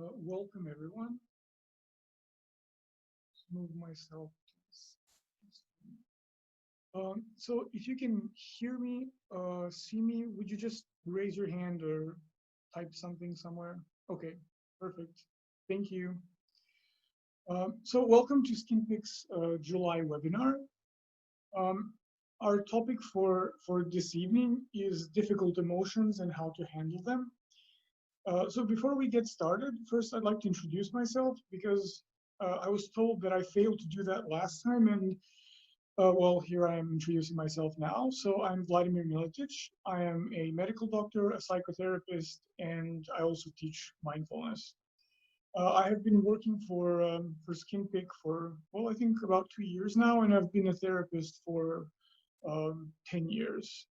Welcome everyone. Let's move myself to this. So if you can hear me, see me, would you just raise your hand or type something somewhere? Okay, perfect. Thank you. So welcome to SkinPick's July webinar. Our topic for this evening is difficult emotions and how to handle them. So before we get started, first I'd like to introduce myself because I was told that I failed to do that last time, and well, here I am introducing myself now. So I'm Vladimir Miletic. I am a medical doctor, a psychotherapist, and I also teach mindfulness. I have been working for SkinPick for, well, I think about 2 years now, and I've been a therapist for 10 years.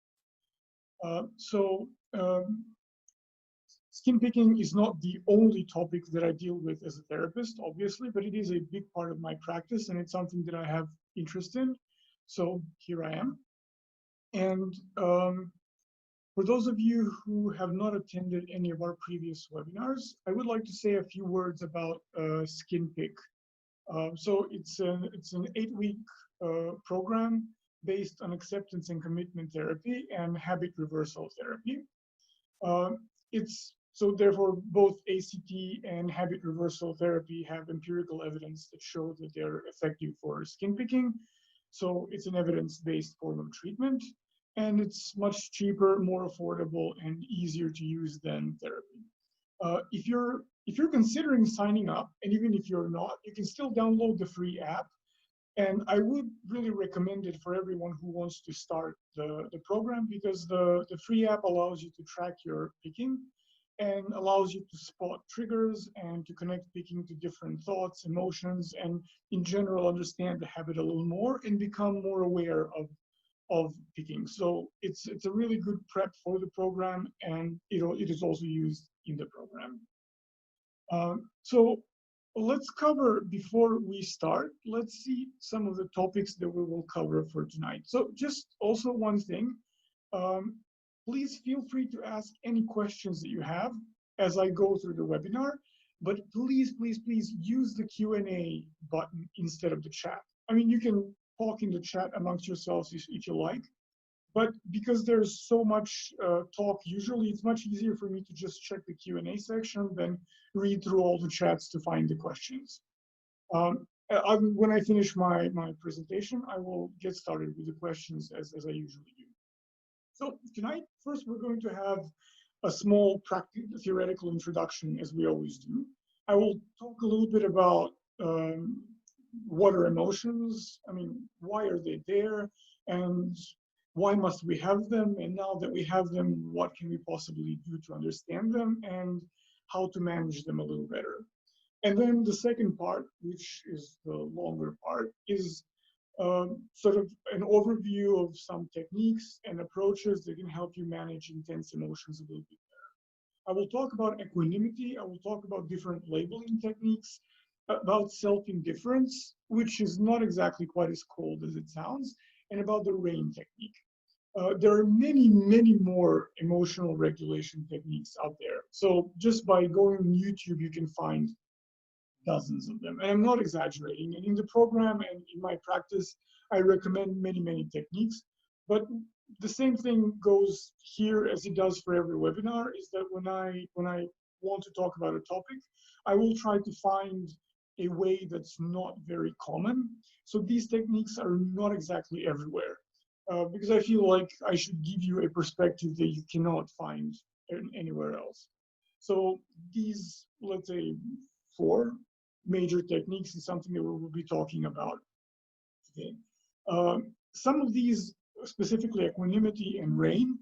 Skin picking is not the only topic that I deal with as a therapist, obviously, but it is a big part of my practice and it's something that I have interest in. So here I am. And for those of you who have not attended any of our previous webinars, I would like to say a few words about SkinPick. So it's an 8-week program based on acceptance and commitment therapy and habit reversal therapy. So therefore, both ACT and habit reversal therapy have empirical evidence that show that they're effective for skin picking. So it's an evidence-based form of treatment, and it's much cheaper, more affordable, and easier to use than therapy. If you're considering signing up, and even if you're not, you can still download the free app. And I would really recommend it for everyone who wants to start the program, because the free app allows you to track your picking and allows you to spot triggers and to connect picking to different thoughts, emotions, and in general understand the habit a little more and become more aware of picking. So it's a really good prep for the program, and it is also used in the program. So let's cover, before we start, let's see some of the topics that we will cover for tonight. So just also one thing, please feel free to ask any questions that you have as I go through the webinar, but please, please, please use the Q&A button instead of the chat. I mean, you can talk in the chat amongst yourselves if you like, but because there's so much talk, usually it's much easier for me to just check the Q&A section than read through all the chats to find the questions. When I finish my presentation, I will get started with the questions as I usually do. So tonight, first we're going to have a small theoretical introduction, as we always do. I will talk a little bit about what are emotions, I mean, why are they there, and why must we have them? And now that we have them, what can we possibly do to understand them and how to manage them a little better? And then the second part, which is the longer part, is sort of an overview of some techniques and approaches that can help you manage intense emotions a little bit better. I will talk about equanimity. I will talk about different labeling techniques, about self-indifference, which is not exactly quite as cold as it sounds, and about the RAIN technique. There are many, many more emotional regulation techniques out there. So just by going on YouTube, you can find dozens of them. And I'm not exaggerating. And in the program and in my practice, I recommend many, many techniques. But the same thing goes here as it does for every webinar, is that when I want to talk about a topic, I will try to find a way that's not very common. So these techniques are not exactly everywhere, because I feel like I should give you a perspective that you cannot find anywhere else. So these, let's say, 4 major techniques is something that we will be talking about today. Some of these, specifically equanimity and RAIN,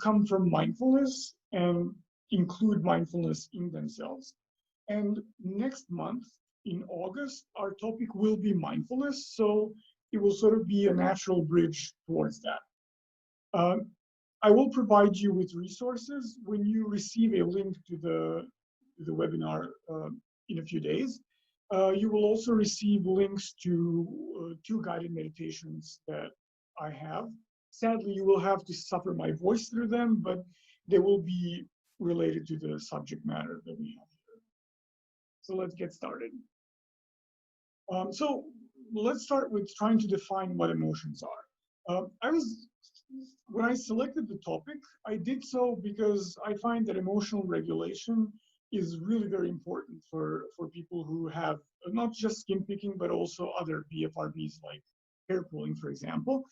come from mindfulness and include mindfulness in themselves. And next month, in August, our topic will be mindfulness, so it will sort of be a natural bridge towards that. I will provide you with resources when you receive a link to the webinar in a few days. You will also receive links to 2 guided meditations that I have. Sadly, you will have to suffer my voice through them, but they will be related to the subject matter that we have here. So let's get started. So let's start with trying to define what emotions are. When I selected the topic, I did so because I find that emotional regulation is really very important for people who have not just skin picking, but also other BFRBs like hair pulling, for example.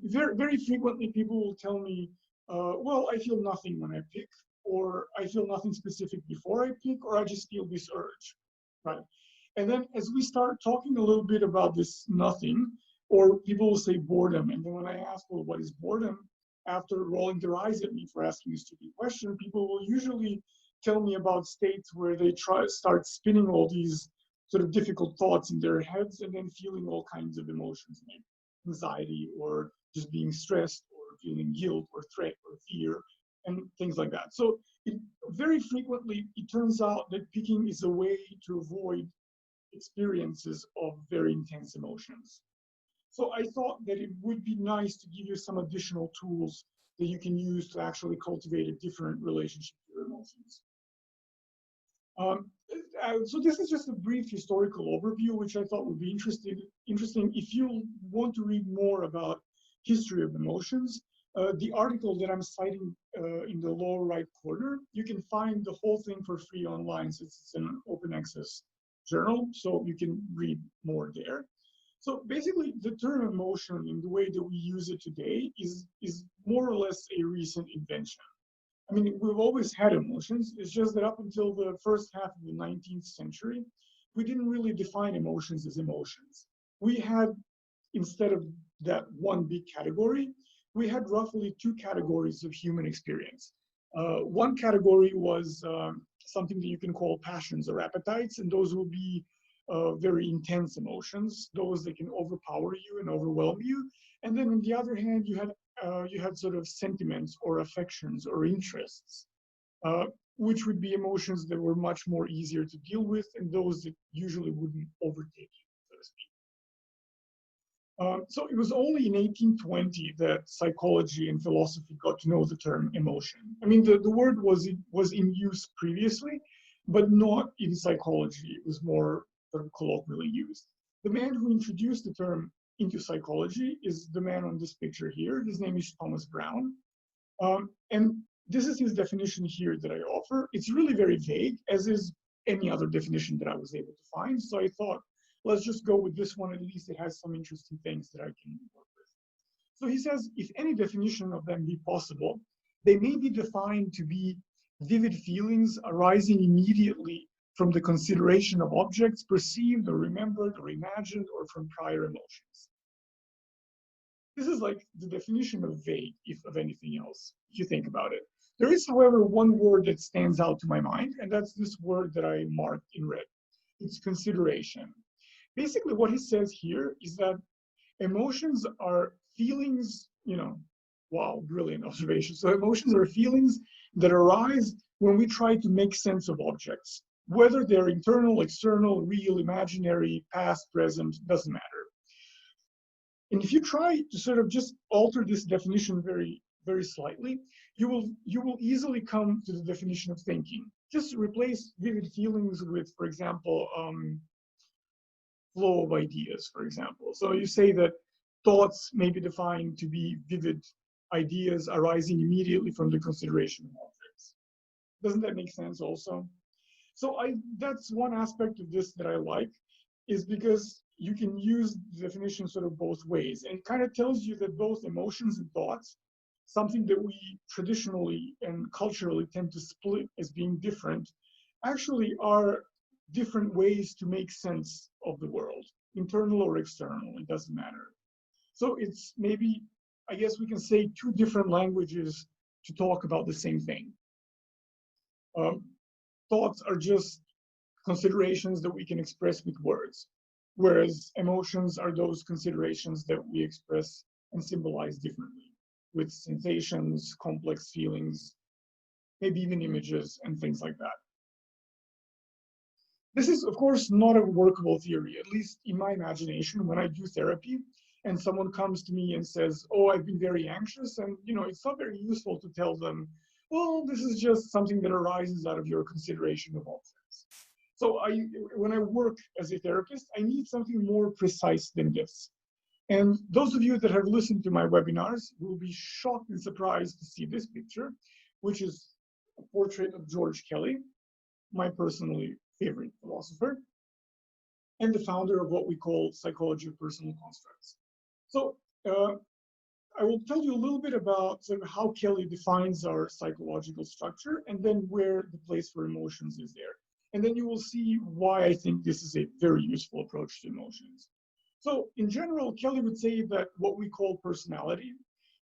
Very frequently, people will tell me, well, I feel nothing when I pick, or I feel nothing specific before I pick, or I just feel this urge, right? And then as we start talking a little bit about this nothing, or people will say boredom, and then when I ask, well, what is boredom? After rolling their eyes at me for asking a stupid question, people will usually tell me about states where they start spinning all these sort of difficult thoughts in their heads and then feeling all kinds of emotions, like anxiety or just being stressed or feeling guilt or threat or fear and things like that. So very frequently, it turns out that picking is a way to avoid experiences of very intense emotions. So I thought that it would be nice to give you some additional tools that you can use to actually cultivate a different relationship to your emotions. So this is just a brief historical overview, which I thought would be interesting. If you want to read more about history of emotions, the article that I'm citing in the lower right corner, you can find the whole thing for free online. So it's an open access journal, so you can read more there. So basically, the term emotion in the way that we use it today is more or less a recent invention. I mean, we've always had emotions. It's just that up until the first half of the 19th century, we didn't really define emotions as emotions. We had, instead of that one big category, we had roughly two categories of human experience. One category was something that you can call passions or appetites, and those will be very intense emotions, those that can overpower you and overwhelm you. And then on the other hand, you had sort of sentiments or affections or interests, which would be emotions that were much more easier to deal with and those that usually wouldn't overtake you, so to speak. So it was only in 1820 that psychology and philosophy got to know the term emotion. I mean, the word was in use previously, but not in psychology. It was more sort of colloquially used. The man who introduced the term into psychology is the man on this picture here. His name is Thomas Brown. And this is his definition here that I offer. It's really very vague, as is any other definition that I was able to find. So I thought, let's just go with this one. At least it has some interesting things that I can work with. So he says, if any definition of them be possible, they may be defined to be vivid feelings arising immediately from the consideration of objects perceived or remembered or imagined or from prior emotions. This is like the definition of vague, if of anything else, if you think about it. There is, however, one word that stands out to my mind, and that's this word that I marked in red. It's consideration. Basically, what he says here is that emotions are feelings, wow, brilliant observation. So emotions are feelings that arise when we try to make sense of objects, whether they're internal, external, real, imaginary, past, present, doesn't matter. And if you try to sort of just alter this definition very, very slightly, you will easily come to the definition of thinking. Just replace vivid feelings with, for example, flow of ideas, for example. So you say that thoughts may be defined to be vivid ideas arising immediately from the consideration of objects. Doesn't that make sense also? So that's one aspect of this that I like, is because you can use the definition sort of both ways. And it kind of tells you that both emotions and thoughts, something that we traditionally and culturally tend to split as being different, actually are different ways to make sense of the world, internal or external, it doesn't matter. So it's maybe, I guess we can say, two different languages to talk about the same thing. Thoughts are just considerations that we can express with words, whereas emotions are those considerations that we express and symbolize differently with sensations, complex feelings, maybe even images and things like that. This is, of course, not a workable theory, at least in my imagination. When I do therapy and someone comes to me and says, oh, I've been very anxious, and it's not very useful to tell them, well, this is just something that arises out of your consideration of objects. So when I work as a therapist, I need something more precise than this. And those of you that have listened to my webinars will be shocked and surprised to see this picture, which is a portrait of George Kelly, my personally favorite philosopher, and the founder of what we call psychology of personal constructs. So I will tell you a little bit about sort of how Kelly defines our psychological structure, and then where the place for emotions is there. And then you will see why I think this is a very useful approach to emotions. So in general, Kelly would say that what we call personality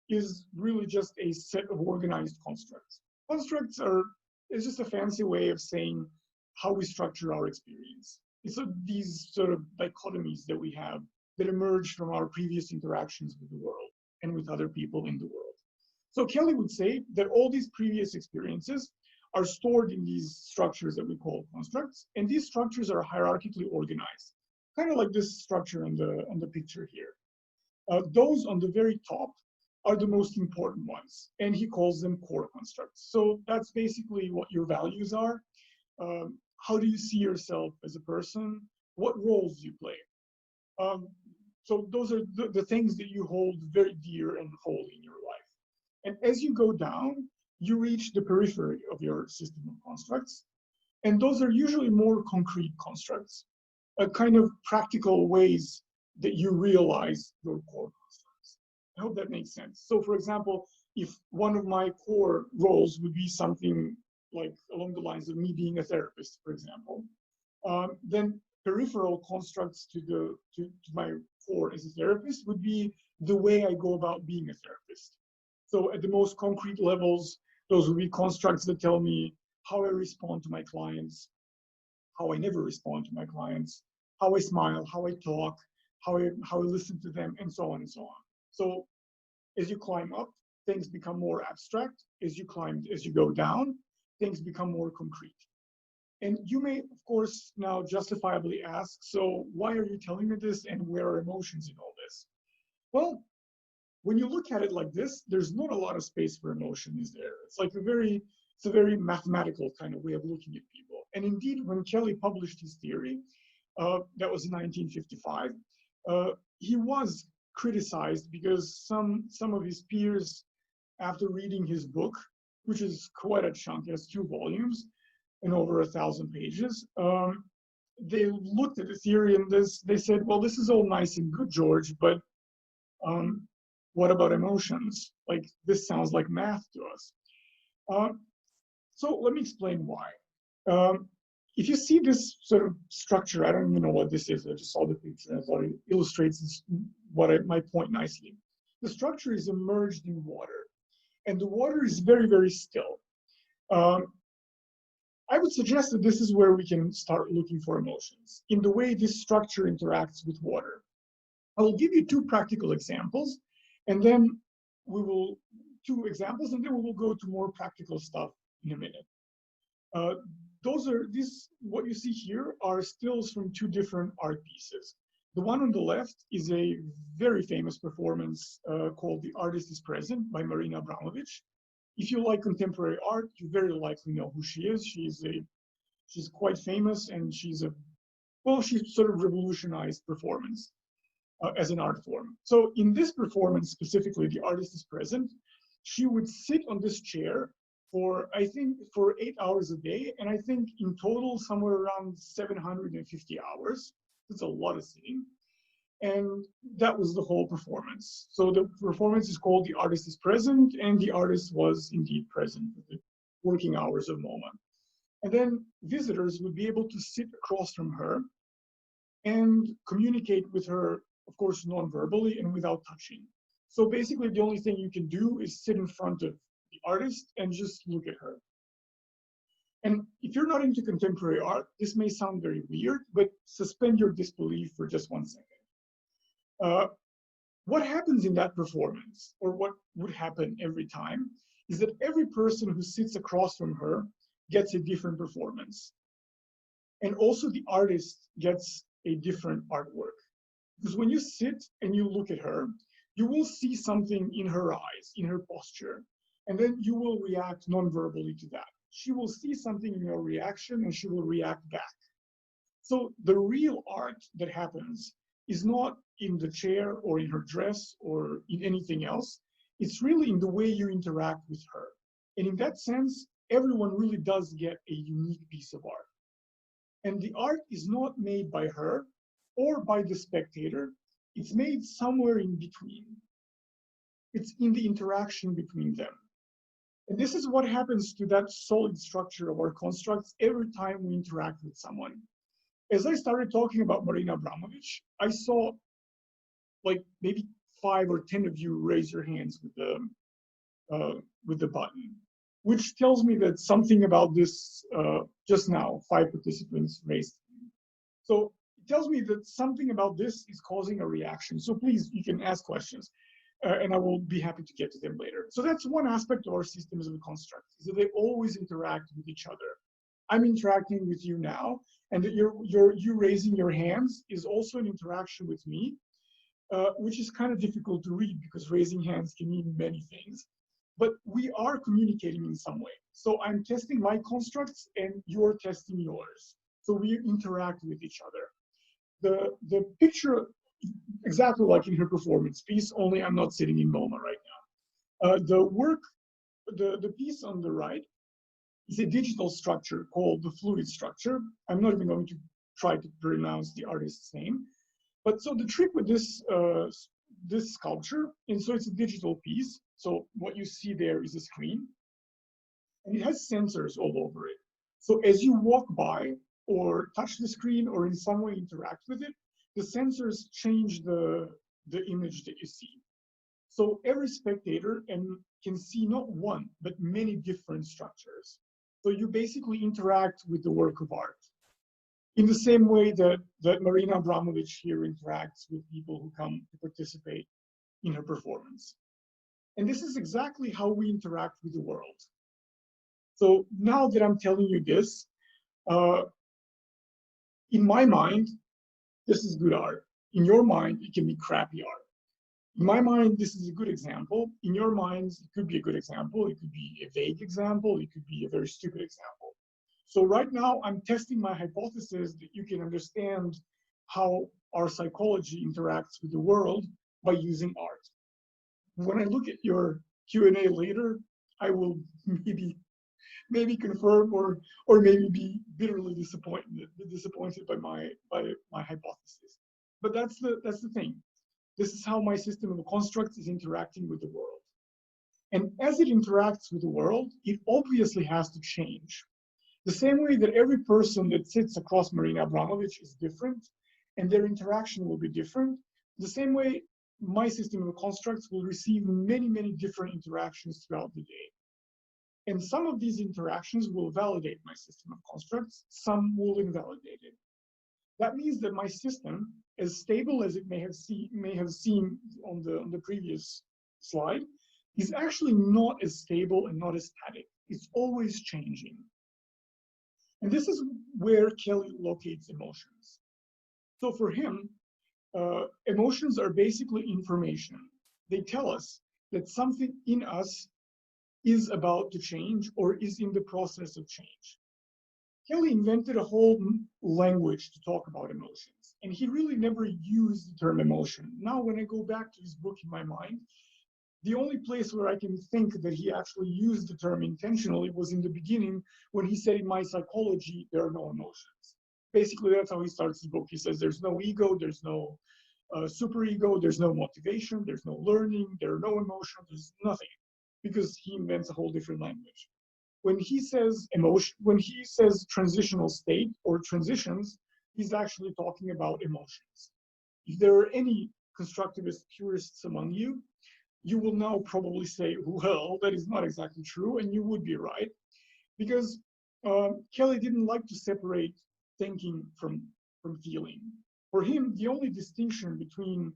is really just a set of organized constructs. Constructs is just a fancy way of saying how we structure our experience. It's these sort of dichotomies that we have that emerge from our previous interactions with the world and with other people in the world. So Kelly would say that all these previous experiences are stored in these structures that we call constructs, and these structures are hierarchically organized, kind of like this structure on the picture here. Those on the very top are the most important ones, and he calls them core constructs. So that's basically what your values are. How do you see yourself as a person? What roles do you play? So those are the things that you hold very dear and holy in your life. And as you go down, you reach the periphery of your system of constructs. And those are usually more concrete constructs, a kind of practical ways that you realize your core constructs. I hope that makes sense. So for example, if one of my core roles would be something like along the lines of me being a therapist, for example, then peripheral constructs to my core as a therapist would be the way I go about being a therapist. So at the most concrete levels, those would be constructs that tell me how I respond to my clients, how I never respond to my clients, how I smile, how I talk, how I listen to them, and so on and so on. So as you climb up, things become more abstract. As you go down, things become more concrete. And you may, of course, now justifiably ask, so why are you telling me this, and where are emotions in all this? Well, when you look at it like this, there's not a lot of space for emotion, is there? It's like it's a very mathematical kind of way of looking at people. And indeed, when Kelly published his theory, that was in 1955, he was criticized because some of his peers, after reading his book, which is quite a chunk, it has 2 volumes, and over 1,000 pages. They looked at the theory and they said, well, this is all nice and good, George, but what about emotions? Like, this sounds like math to us. So let me explain why. If you see this sort of structure, I don't even know what this is. I just saw the picture and I thought it illustrates my point nicely. The structure is immersed in water, and the water is very, very still. I would suggest that this is where we can start looking for emotions, in the way this structure interacts with water. I will give you 2 practical examples, and then we will go to more practical stuff in a minute. What you see here are stills from 2 different art pieces. The one on the left is a very famous performance called "The Artist is Present" by Marina Abramović. If you like contemporary art, you very likely know who she is. She's quite famous, and she sort of revolutionized performance as an art form. So in this performance specifically, "The Artist is Present," she would sit on this chair for 8 hours a day, and I think in total somewhere around 750 hours. It's a lot of sitting. And that was the whole performance. So the performance is called "The Artist is Present," and the artist was indeed present with the working hours of MoMA. And then visitors would be able to sit across from her and communicate with her, of course, non-verbally and without touching. So basically, the only thing you can do is sit in front of the artist and just look at her. And if you're not into contemporary art, this may sound very weird, but suspend your disbelief for just 1 second. What happens in that performance, or what would happen every time, is that every person who sits across from her gets a different performance. And also the artist gets a different artwork. Because when you sit and you look at her, you will see something in her eyes, in her posture, and then you will react non-verbally to that. She will see something in your reaction and she will react back. So the real art that happens is not in the chair or in her dress or in anything else. It's really in the way you interact with her. And in that sense, everyone really does get a unique piece of art. And the art is not made by her or by the spectator. It's made somewhere in between. It's in the interaction between them. And this is what happens to that solid structure of our constructs every time we interact with someone. As I started talking about Marina Abramović, I saw like maybe 5 or 10 of you raise your hands with the button, which tells me that something about this, just now, 5 participants raised. So it tells me that something about this is causing a reaction. So please, you can ask questions, and I will be happy to get to them later. So that's one aspect of our systems of constructs, is that they always interact with each other. I'm interacting with you now, and that you raising your hands is also an interaction with me, which is kind of difficult to read because raising hands can mean many things. But we are communicating in some way. So I'm testing my constructs and you're testing yours. So we interact with each other. The picture, exactly like in her performance piece, only I'm not sitting in MoMA right now. The piece on the right is a digital structure called the fluid structure. I'm not even going to try to pronounce the artist's name. But so the trick with this this sculpture, and so it's a digital piece. So what you see there is a screen, and it has sensors all over it. So as you walk by or touch the screen or in some way interact with it, the sensors change the image that you see. So every spectator can see not one, but many different structures. So you basically interact with the work of art in the same way that Marina Abramović here interacts with people who come to participate in her performance. And this is exactly how we interact with the world. So now that I'm telling you this, in my mind, this is good art. In your mind, it can be crappy art. In my mind, this is a good example. In your minds, it could be a good example. It could be a vague example. It could be a very stupid example. So right now, I'm testing my hypothesis that you can understand how our psychology interacts with the world by using art. When I look at your Q&A later, I will maybe confirm or maybe be bitterly disappointed by my hypothesis. But that's the thing. This is how my system of constructs is interacting with the world. And as it interacts with the world, it obviously has to change. The same way that every person that sits across Marina Abramović is different, and their interaction will be different, the same way my system of constructs will receive many, many different interactions throughout the day. And some of these interactions will validate my system of constructs, some will invalidate it. That means that my system, as stable as it may have seen on the previous slide, is actually not as stable and not as static. It's always changing. And this is where Kelly locates emotions. So for him, emotions are basically information. They tell us that something in us is about to change or is in the process of change. Kelly invented a whole language to talk about emotions, and he really never used the term emotion. Now, when I go back to his book in my mind, the only place where I can think that he actually used the term intentionally was in the beginning when he said, in my psychology, there are no emotions. Basically, that's how he starts his book. He says there's no ego, there's no superego, there's no motivation, there's no learning, there are no emotions, there's nothing, because he invents a whole different language. When he says emotion, when he says transitional state or transitions, he's actually talking about emotions. If there are any constructivist purists among you, you will now probably say, well, that is not exactly true, and you would be right, because Kelly didn't like to separate thinking from feeling. For him, the only distinction between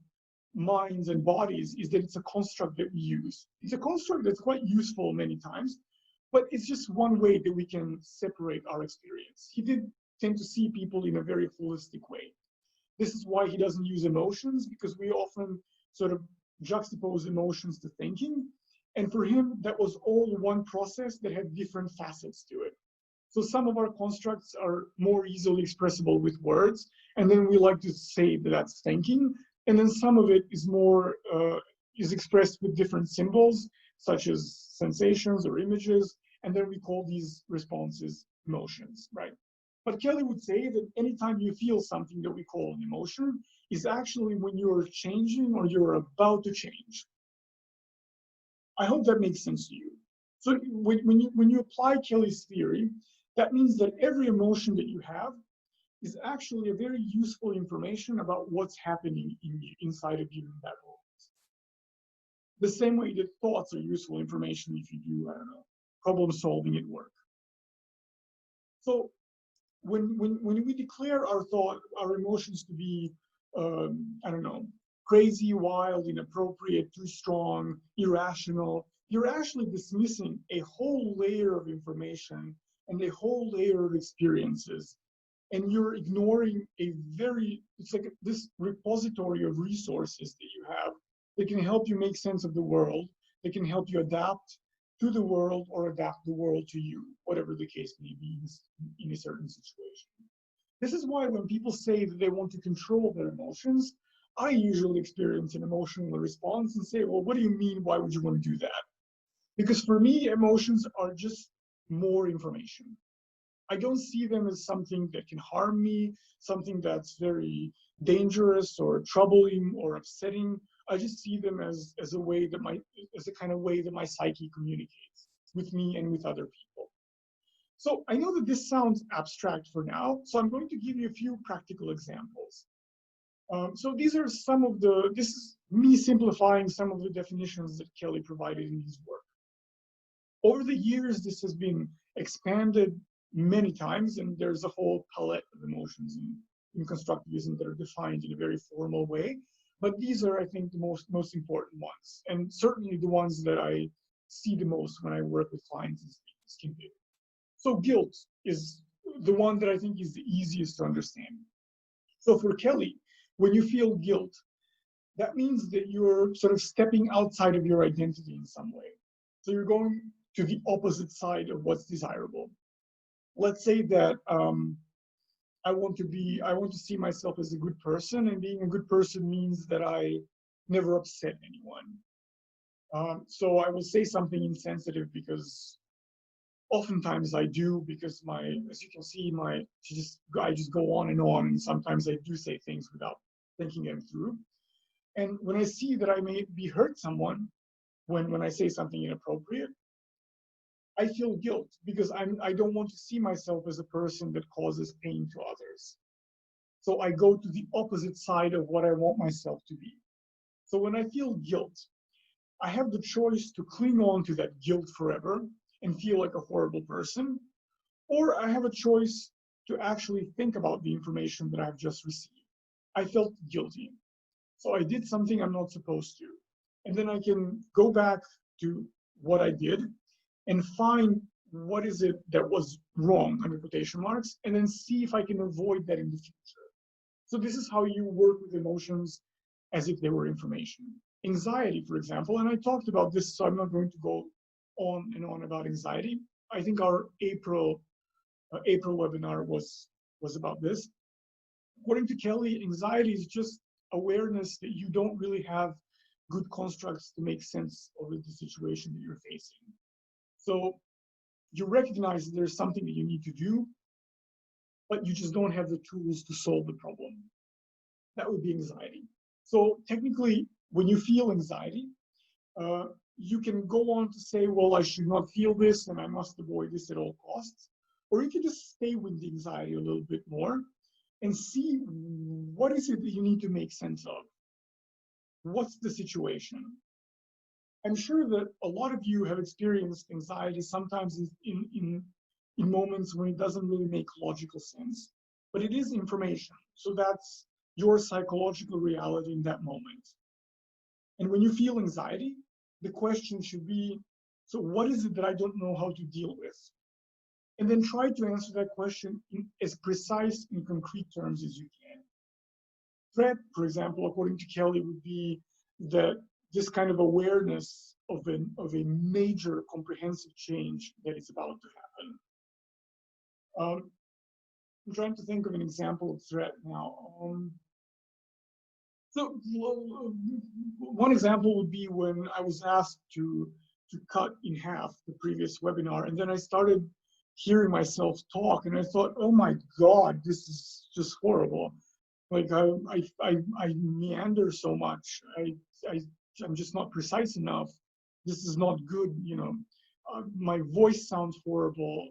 minds and bodies is that it's a construct that we use. It's a construct that's quite useful many times, but it's just one way that we can separate our experience. He did tend to see people in a very holistic way. This is why he doesn't use emotions, because we often sort of juxtapose emotions to thinking. And for him, that was all one process that had different facets to it. So some of our constructs are more easily expressible with words, and then we like to say that that's thinking. And then some of it is more is expressed with different symbols, such as sensations or images, and then we call these responses emotions, right? But Kelly would say that anytime you feel something that we call an emotion is actually when you're changing or you're about to change. I hope that makes sense to you. So when you apply Kelly's theory, that means that every emotion that you have is actually a very useful information about what's happening inside of you in that moment. The same way that thoughts are useful information if you do, I don't know, problem solving at work. So when we declare our emotions to be, I don't know, crazy, wild, inappropriate, too strong, irrational, you're actually dismissing a whole layer of information and a whole layer of experiences. And you're ignoring it's like this repository of resources that you have that can help you make sense of the world, that can help you adapt to the world or adapt the world to you, whatever the case may be in a certain situation. This is why when people say that they want to control their emotions, I usually experience an emotional response and say, well, what do you mean? Why would you want to do that? Because for me, emotions are just more information. I don't see them as something that can harm me, something that's very dangerous or troubling or upsetting. I just see them as a way that as a kind of way that my psyche communicates with me and with other people. So I know that this sounds abstract for now, so I'm going to give you a few practical examples. So these are this is me simplifying some of the definitions that Kelly provided in his work. Over the years, this has been expanded many times, and there's a whole palette of emotions in constructivism that are defined in a very formal way. But these are, I think, the most important ones, and certainly the ones that I see the most when I work with clients in SkinPick's. So guilt is the one that I think is the easiest to understand. So for Kelly, when you feel guilt, that means that you're sort of stepping outside of your identity in some way. So you're going to the opposite side of what's desirable. Let's say that I want to see myself as a good person, and being a good person means that I never upset anyone. So I will say something insensitive because oftentimes I do, because as you can see, I just go on, and sometimes I do say things without thinking them through. And when I see that I may be hurt someone when I say something inappropriate, I feel guilt because I don't want to see myself as a person that causes pain to others. So I go to the opposite side of what I want myself to be. So when I feel guilt, I have the choice to cling on to that guilt forever and feel like a horrible person, or I have a choice to actually think about the information that I've just received. I felt guilty. So I did something I'm not supposed to. And then I can go back to what I did and find what is it that was wrong, under quotation marks, and then see if I can avoid that in the future. So this is how you work with emotions as if they were information. Anxiety, for example, and I talked about this, so I'm not going to go on and on about anxiety. I think our April webinar was about this. According to Kelly, anxiety is just awareness that you don't really have good constructs to make sense of the situation that you're facing. So you recognize that there's something that you need to do, but you just don't have the tools to solve the problem. That would be anxiety. So technically, when you feel anxiety, you can go on to say, well, I should not feel this and I must avoid this at all costs. Or you can just stay with the anxiety a little bit more and see what is it that you need to make sense of. What's the situation? I'm sure that a lot of you have experienced anxiety sometimes in moments when it doesn't really make logical sense, but it is information. So that's your psychological reality in that moment. And when you feel anxiety, the question should be, so what is it that I don't know how to deal with? And then try to answer that question in as precise and concrete terms as you can. Threat, for example, according to Kelly, would be that this kind of awareness of a major comprehensive change that is about to happen. I'm trying to think of an example of threat now. So one example would be when I was asked to cut in half the previous webinar, and then I started hearing myself talk, and I thought, oh my God, this is just horrible. Like I meander so much. I'm just not precise enough. This is not good, you know. My voice sounds horrible.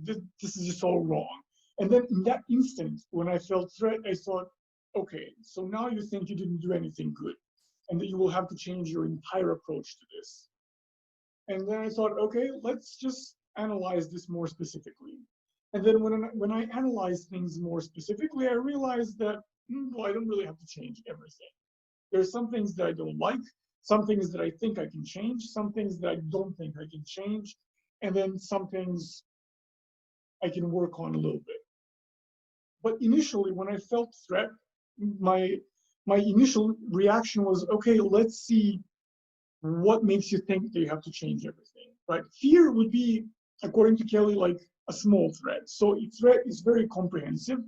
This is just all wrong. And then in that instant, when I felt threat, I thought, okay, so now you think you didn't do anything good and that you will have to change your entire approach to this. And then I thought, okay, let's just analyze this more specifically. And then when I analyze things more specifically, I realized that, well, I don't really have to change everything. There's some things that I don't like, some things that I think I can change, some things that I don't think I can change, and then some things I can work on a little bit. But initially, when I felt threat, my initial reaction was, okay, let's see what makes you think that you have to change everything, right? Fear would be, according to Kelly, like a small threat. So if threat is very comprehensive,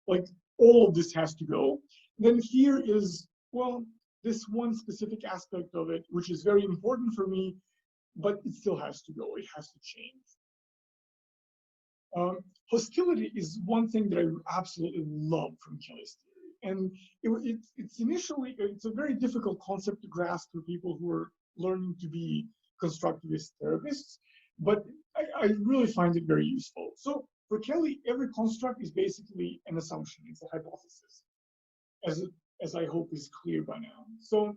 like all of this has to go. Then fear is, well, this one specific aspect of it, which is very important for me, but it still has to go. It has to change. Hostility is one thing that I absolutely love from Kelly's theory. And it's a very difficult concept to grasp for people who are learning to be constructivist therapists, but I really find it very useful. So for Kelly, every construct is basically an assumption. It's a hypothesis, as I hope is clear by now. So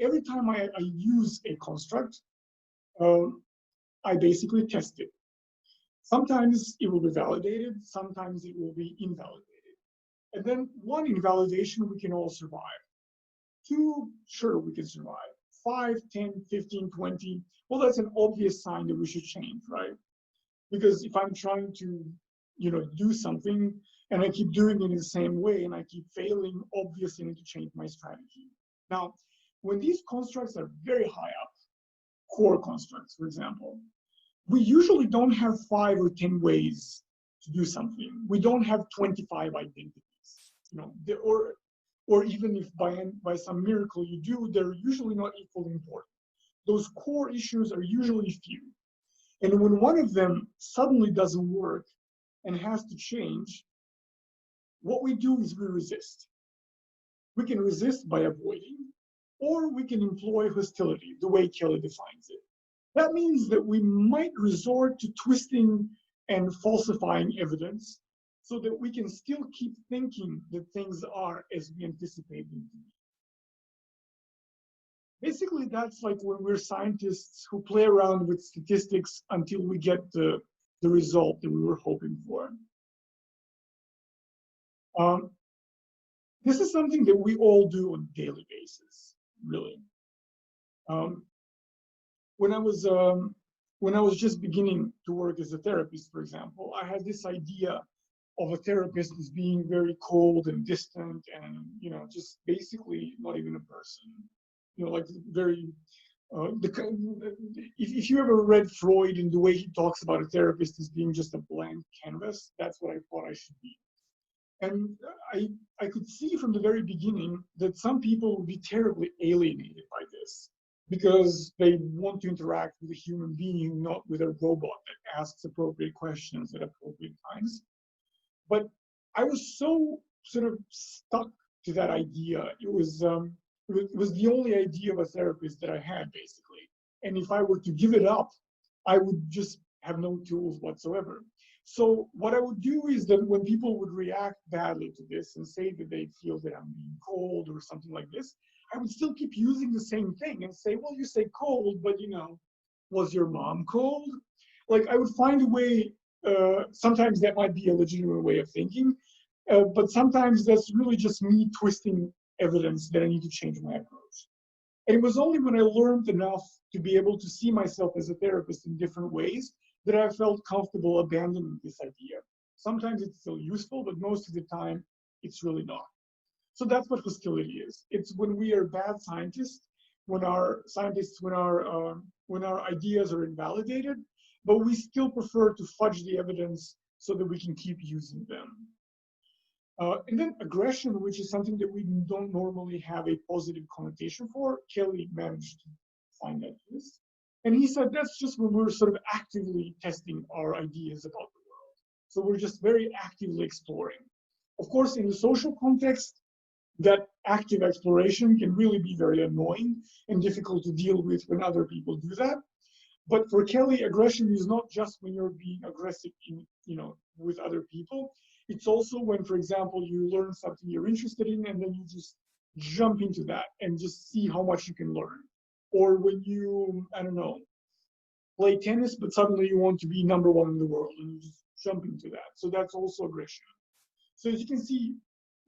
every time I use a construct, I basically test it. Sometimes it will be validated, sometimes it will be invalidated. And then one invalidation, we can all survive. Two, sure, we can survive. 5, 10, 15, 20, well, that's an obvious sign that we should change, right? Because if I'm trying to, do something and I keep doing it in the same way and I keep failing, obviously I need to change my strategy. Now, when these constructs are very high up, core constructs, for example, we usually don't have 5 or 10 ways to do something. We don't have 25 identities, or even if by some miracle you do, they're usually not equally important. Those core issues are usually few. And when one of them suddenly doesn't work and has to change, what we do is we resist. We can resist by avoiding, or we can employ hostility, the way Kelly defines it. That means that we might resort to twisting and falsifying evidence so that we can still keep thinking that things are as we anticipate them to be. Basically, that's like when we're scientists who play around with statistics until we get the result that we were hoping for. This is something that we all do on a daily basis, really. When I was just beginning to work as a therapist, for example, I had this idea of a therapist as being very cold and distant and, just basically not even a person. Like very, if you ever read Freud and the way he talks about a therapist as being just a blank canvas, that's what I thought I should be. And I could see from the very beginning that some people would be terribly alienated by this because they want to interact with a human being, not with a robot that asks appropriate questions at appropriate times. But I was so sort of stuck to that idea. It was the only idea of a therapist that I had, basically. And if I were to give it up, I would just have no tools whatsoever. So what I would do is that when people would react badly to this and say that they feel that I'm being cold or something like this, I would still keep using the same thing and say, well, you say cold, but was your mom cold? Like I would find a way, sometimes that might be a legitimate way of thinking, but sometimes that's really just me twisting evidence that I need to change my approach. And it was only when I learned enough to be able to see myself as a therapist in different ways that I felt comfortable abandoning this idea. Sometimes it's still useful, but most of the time it's really not. So that's what hostility is. It's when we are bad scientists, when our ideas are invalidated, but we still prefer to fudge the evidence so that we can keep using them. And then aggression, which is something that we don't normally have a positive connotation for, Kelly managed to find that list. And he said that's just when we're sort of actively testing our ideas about the world. So we're just very actively exploring. Of course, in the social context, that active exploration can really be very annoying and difficult to deal with when other people do that. But for Kelly, aggression is not just when you're being aggressive in, with other people. It's also when, for example, you learn something you're interested in and then you just jump into that and just see how much you can learn. Or when you, I don't know, play tennis, but suddenly you want to be #1 in the world and you just jump into that. So that's also aggression. So as you can see,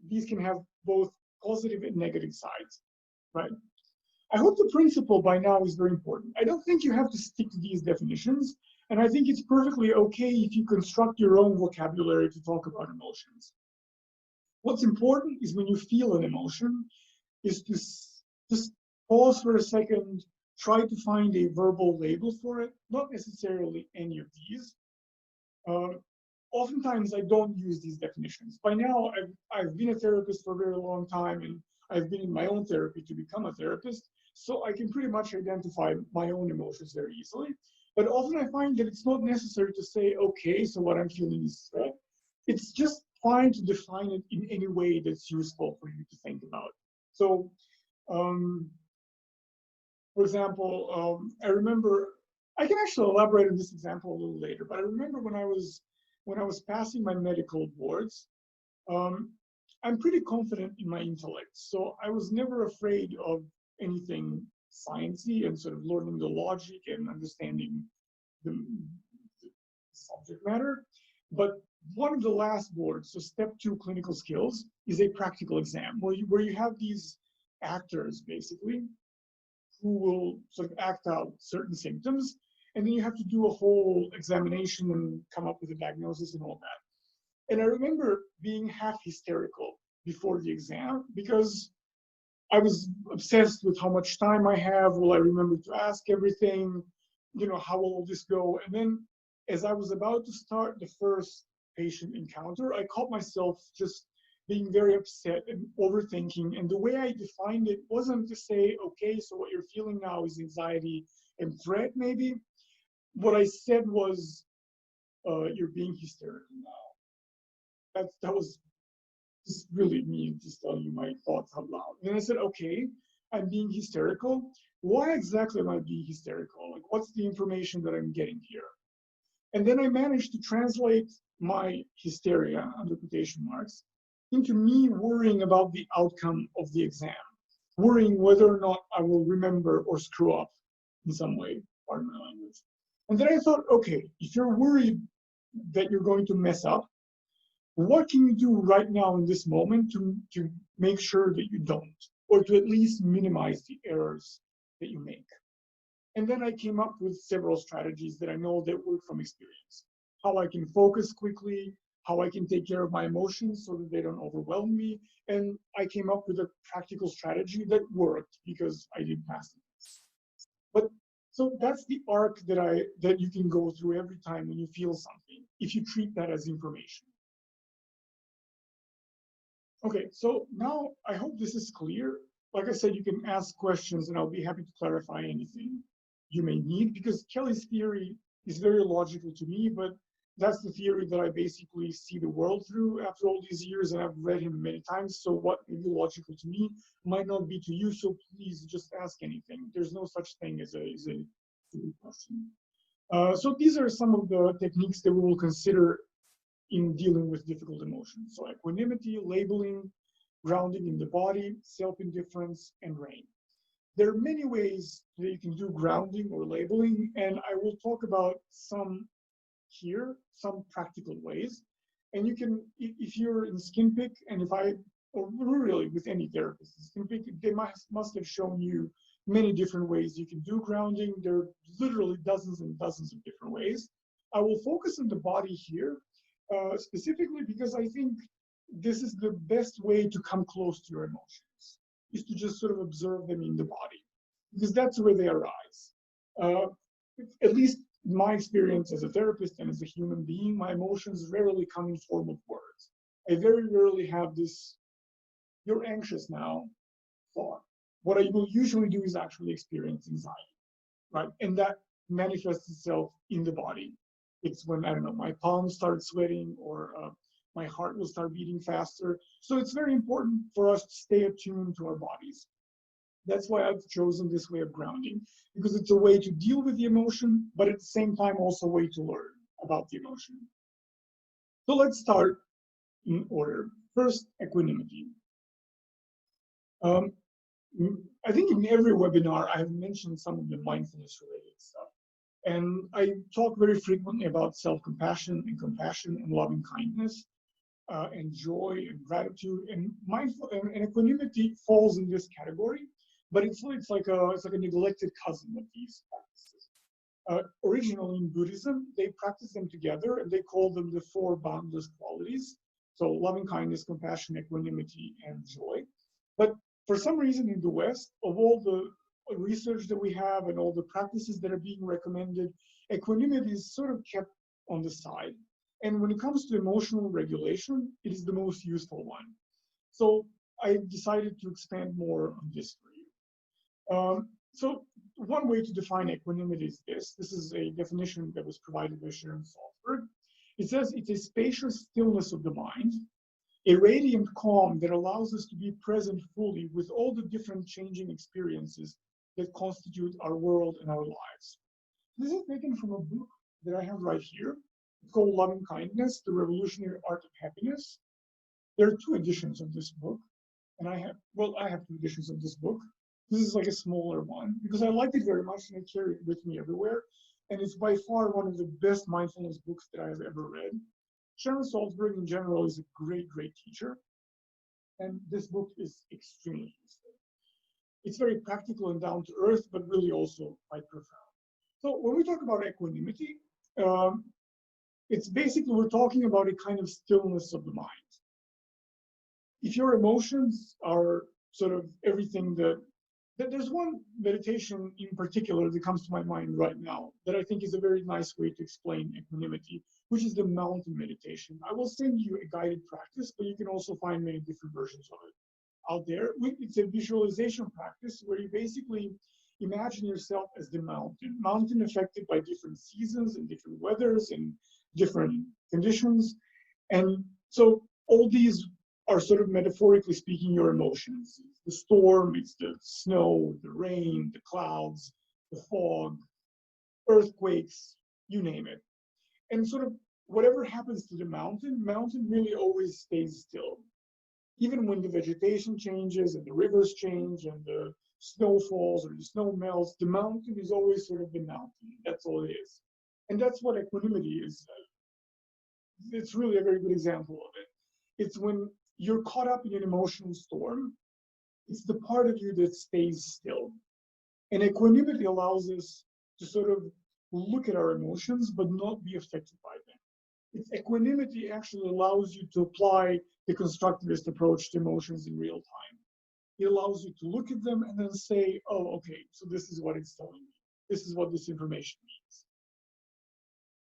these can have both positive and negative sides, right? I hope the principle by now is very important. I don't think you have to stick to these definitions, and I think it's perfectly okay if you construct your own vocabulary to talk about emotions. What's important is when you feel an emotion, is to just pause for a second, try to find a verbal label for it, not necessarily any of these. Oftentimes I don't use these definitions. By now, I've been a therapist for a very long time, and I've been in my own therapy to become a therapist, so I can pretty much identify my own emotions very easily. But often I find that it's not necessary to say, okay, so what I'm feeling is threat. It's just fine to define it in any way that's useful for you to think about. So, for example, I remember, I can actually elaborate on this example a little later, but I remember when I was passing my medical boards, I'm pretty confident in my intellect. So I was never afraid of anything sciencey and sort of learning the logic and understanding the subject matter. But one of the last boards, so step 2 clinical skills, is a practical exam where you have these actors basically who will sort of act out certain symptoms. And then you have to do a whole examination and come up with a diagnosis and all that. And I remember being half hysterical before the exam because I was obsessed with how much time I have. Will I remember to ask everything? How will all this go? And then as I was about to start the first patient encounter, I caught myself just being very upset and overthinking. And the way I defined it wasn't to say, okay, so what you're feeling now is anxiety and threat, maybe. What I said was, you're being hysterical now. That was just really me just telling you my thoughts out loud. And then I said, okay, I'm being hysterical. Why exactly am I being hysterical? Like, what's the information that I'm getting here? And then I managed to translate my hysteria, under quotation marks, into me worrying about the outcome of the exam, worrying whether or not I will remember or screw up in some way, pardon my language. And then I thought, okay, if you're worried that you're going to mess up, what can you do right now in this moment to make sure that you don't, or to at least minimize the errors that you make? And then I came up with several strategies that I know that work from experience. How I can focus quickly, how I can take care of my emotions so that they don't overwhelm me. And I came up with a practical strategy that worked because I did pass it. But so that's the arc that you can go through every time when you feel something, if you treat that as information. Okay, so now I hope this is clear. Like I said, you can ask questions and I'll be happy to clarify anything you may need, because Kelly's theory is very logical to me, but that's the theory that I basically see the world through after all these years, and I've read him many times. So what may be logical to me might not be to you, so please just ask anything. There's no such thing as a question. So these are some of the techniques that we will consider in dealing with difficult emotions. So equanimity, labeling, grounding in the body, self-indifference, and rain. There are many ways that you can do grounding or labeling, and I will talk about some here, some practical ways. And you can, if you're in SkinPick, and or really with any therapist, SkinPick, they must have shown you many different ways you can do grounding. There are literally dozens and dozens of different ways. I will focus on the body here, specifically because I think this is the best way to come close to your emotions, is to just sort of observe them in the body, because that's where they arise. At least in my experience as a therapist and as a human being, my emotions rarely come in form of words. I very rarely have this, you're anxious now, thought. What I will usually do is actually experience anxiety, right? And that manifests itself in the body. It's when, I don't know, my palms start sweating or my heart will start beating faster. So it's very important for us to stay attuned to our bodies. That's why I've chosen this way of grounding, because it's a way to deal with the emotion, but at the same time also a way to learn about the emotion. So let's start in order. First, equanimity. I think in every webinar, I have mentioned some of the mindfulness-related stuff. And I talk very frequently about self-compassion and compassion and loving kindness and joy and gratitude. And mindful and equanimity falls in this category, but it's like a neglected cousin of these practices. Originally in Buddhism, they practice them together and they call them the four boundless qualities. So loving kindness, compassion, equanimity, and joy. But for some reason in the West, of all the research that we have and all the practices that are being recommended, equanimity is sort of kept on the side. And when it comes to emotional regulation, it is the most useful one. So I decided to expand more on this for you. So one way to define equanimity is this. This is a definition that was provided by Sharon Salzberg. It says it's a spacious stillness of the mind, a radiant calm that allows us to be present fully with all the different changing experiences that constitute our world and our lives. This is taken from a book that I have right here. It's called Loving Kindness, The Revolutionary Art of Happiness. There are two editions of this book, and I have two editions of this book. This is like a smaller one because I liked it very much and I carry it with me everywhere. And it's by far one of the best mindfulness books that I have ever read. Sharon Salzberg in general is a great, great teacher. And this book is extremely useful. It's very practical and down to earth, but really also quite profound. So when we talk about equanimity, it's basically we're talking about a kind of stillness of the mind. If your emotions are sort of everything that there's one meditation in particular that comes to my mind right now that I think is a very nice way to explain equanimity, which is the mountain meditation. I will send you a guided practice, but you can also find many different versions of it out there. It's a visualization practice where you basically imagine yourself as the mountain affected by different seasons and different weathers and different conditions. And so all these are sort of metaphorically speaking your emotions. The storm, it's the snow, the rain, the clouds, the fog, earthquakes, you name it. And sort of whatever happens to the mountain really always stays still. Even when the vegetation changes and the rivers change and the snow falls or the snow melts, the mountain is always sort of the mountain. That's all it is. And that's what equanimity is. It's really a very good example of it. It's when you're caught up in an emotional storm, it's the part of you that stays still. And equanimity allows us to sort of look at our emotions, but not be affected by them. It's equanimity actually allows you to apply the constructivist approach to emotions in real time. It allows you to look at them and then say, oh, okay, so this is what it's telling me. This is what this information means.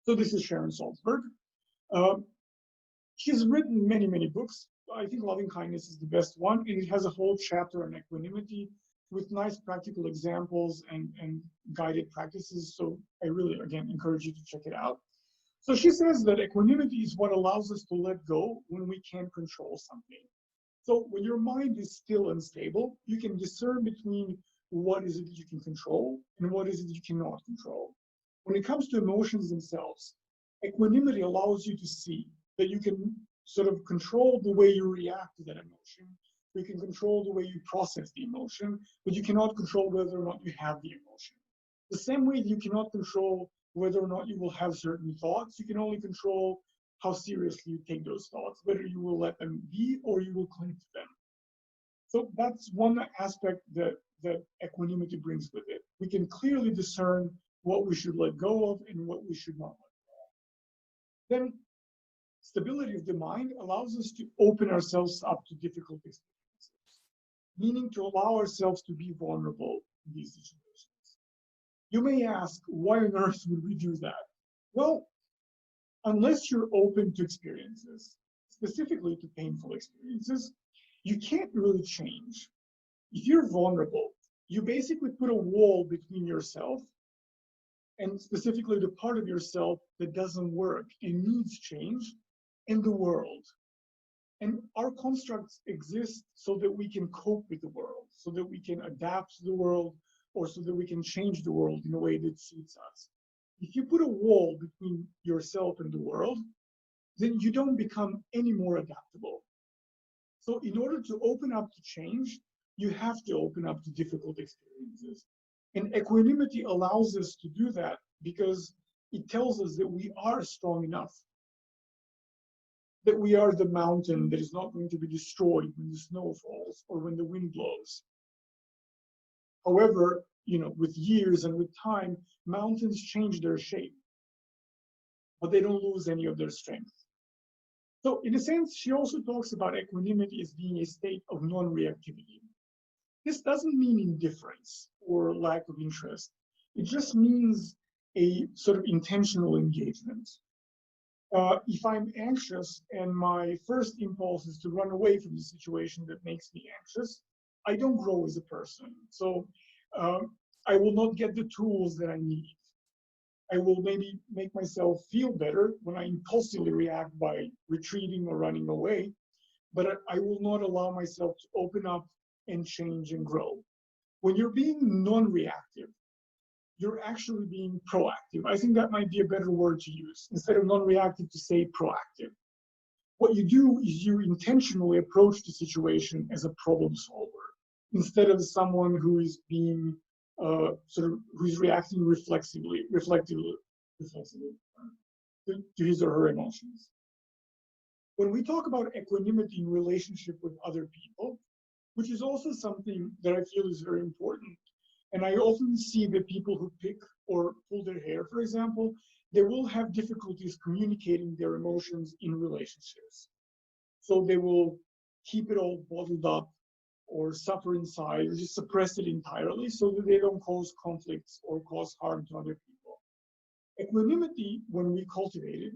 So this is Sharon Salzberg. She's written many, many books. I think Loving Kindness is the best one, and it has a whole chapter on equanimity with nice practical examples and guided practices. So I really, again, encourage you to check it out. So she says that equanimity is what allows us to let go when we can't control something. So when your mind is still and stable, you can discern between what is it that you can control and what is it that you cannot control. When it comes to emotions themselves, equanimity allows you to see that you can sort of control the way you react to that emotion. You can control the way you process the emotion, but you cannot control whether or not you have the emotion. The same way that you cannot control whether or not you will have certain thoughts, you can only control how seriously you take those thoughts, whether you will let them be or you will cling to them. So that's one aspect that equanimity brings with it. We can clearly discern what we should let go of and what we should not let go of. Then stability of the mind allows us to open ourselves up to difficult experiences, meaning to allow ourselves to be vulnerable in these situations. You may ask, why on earth would we do that? Well, unless you're open to experiences, specifically to painful experiences, you can't really change. If you're vulnerable, you basically put a wall between yourself and specifically the part of yourself that doesn't work and needs change and the world. And our constructs exist so that we can cope with the world, so that we can adapt to the world, or so that we can change the world in a way that suits us. If you put a wall between yourself and the world, then you don't become any more adaptable. So in order to open up to change, you have to open up to difficult experiences. And equanimity allows us to do that because it tells us that we are strong enough, that we are the mountain that is not going to be destroyed when the snow falls or when the wind blows. However, with years and with time, mountains change their shape, but they don't lose any of their strength. So in a sense, she also talks about equanimity as being a state of non-reactivity. This doesn't mean indifference or lack of interest. It just means a sort of intentional engagement. If I'm anxious and my first impulse is to run away from the situation that makes me anxious, I don't grow as a person. So I will not get the tools that I need. I will maybe make myself feel better when I impulsively react by retreating or running away, but I will not allow myself to open up and change and grow. When you're being non-reactive, you're actually being proactive. I think that might be a better word to use. Instead of non-reactive, to say proactive. What you do is you intentionally approach the situation as a problem solver, instead of someone who is being who's reacting reflexively to his or her emotions. When we talk about equanimity in relationship with other people, which is also something that I feel is very important, and I often see that people who pick or pull their hair, for example, they will have difficulties communicating their emotions in relationships. So they will keep it all bottled up or suffer inside, or just suppress it entirely so that they don't cause conflicts or cause harm to other people. Equanimity, when we cultivate it,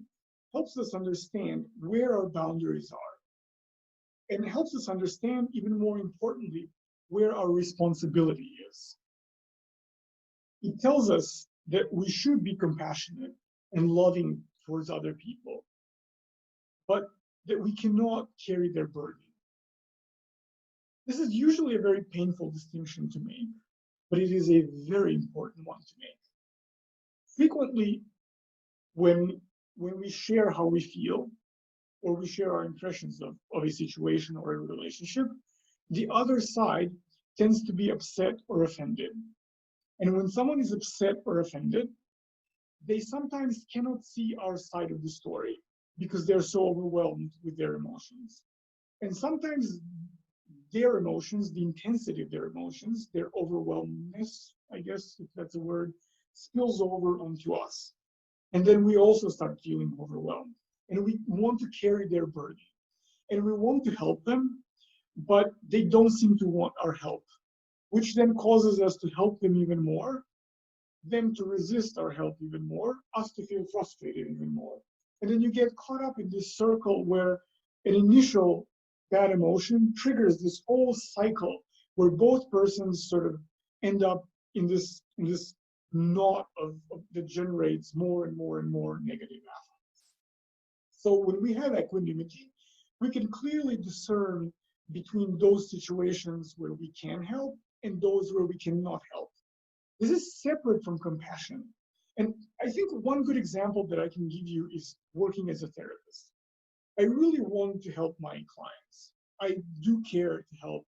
helps us understand where our boundaries are, and helps us understand, even more importantly, where our responsibility is. It tells us that we should be compassionate and loving towards other people, but that we cannot carry their burden. This is usually a very painful distinction to make, but it is a very important one to make. Frequently, when we share how we feel, or we share our impressions of a situation or a relationship, the other side tends to be upset or offended. And when someone is upset or offended, they sometimes cannot see our side of the story because they're so overwhelmed with their emotions. And sometimes their emotions, the intensity of their emotions, their overwhelmness, I guess if that's a word, spills over onto us. And then we also start feeling overwhelmed. And we want to carry their burden. And we want to help them, but they don't seem to want our help, which then causes us to help them even more, them to resist our help even more, us to feel frustrated even more. And then you get caught up in this circle where an initial bad emotion triggers this whole cycle where both persons sort of end up in this knot that generates more and more and more negative affects. So when we have equanimity, we can clearly discern between those situations where we can help and those where we cannot help. This is separate from compassion. And I think one good example that I can give you is working as a therapist. I really want to help my clients. I do care to help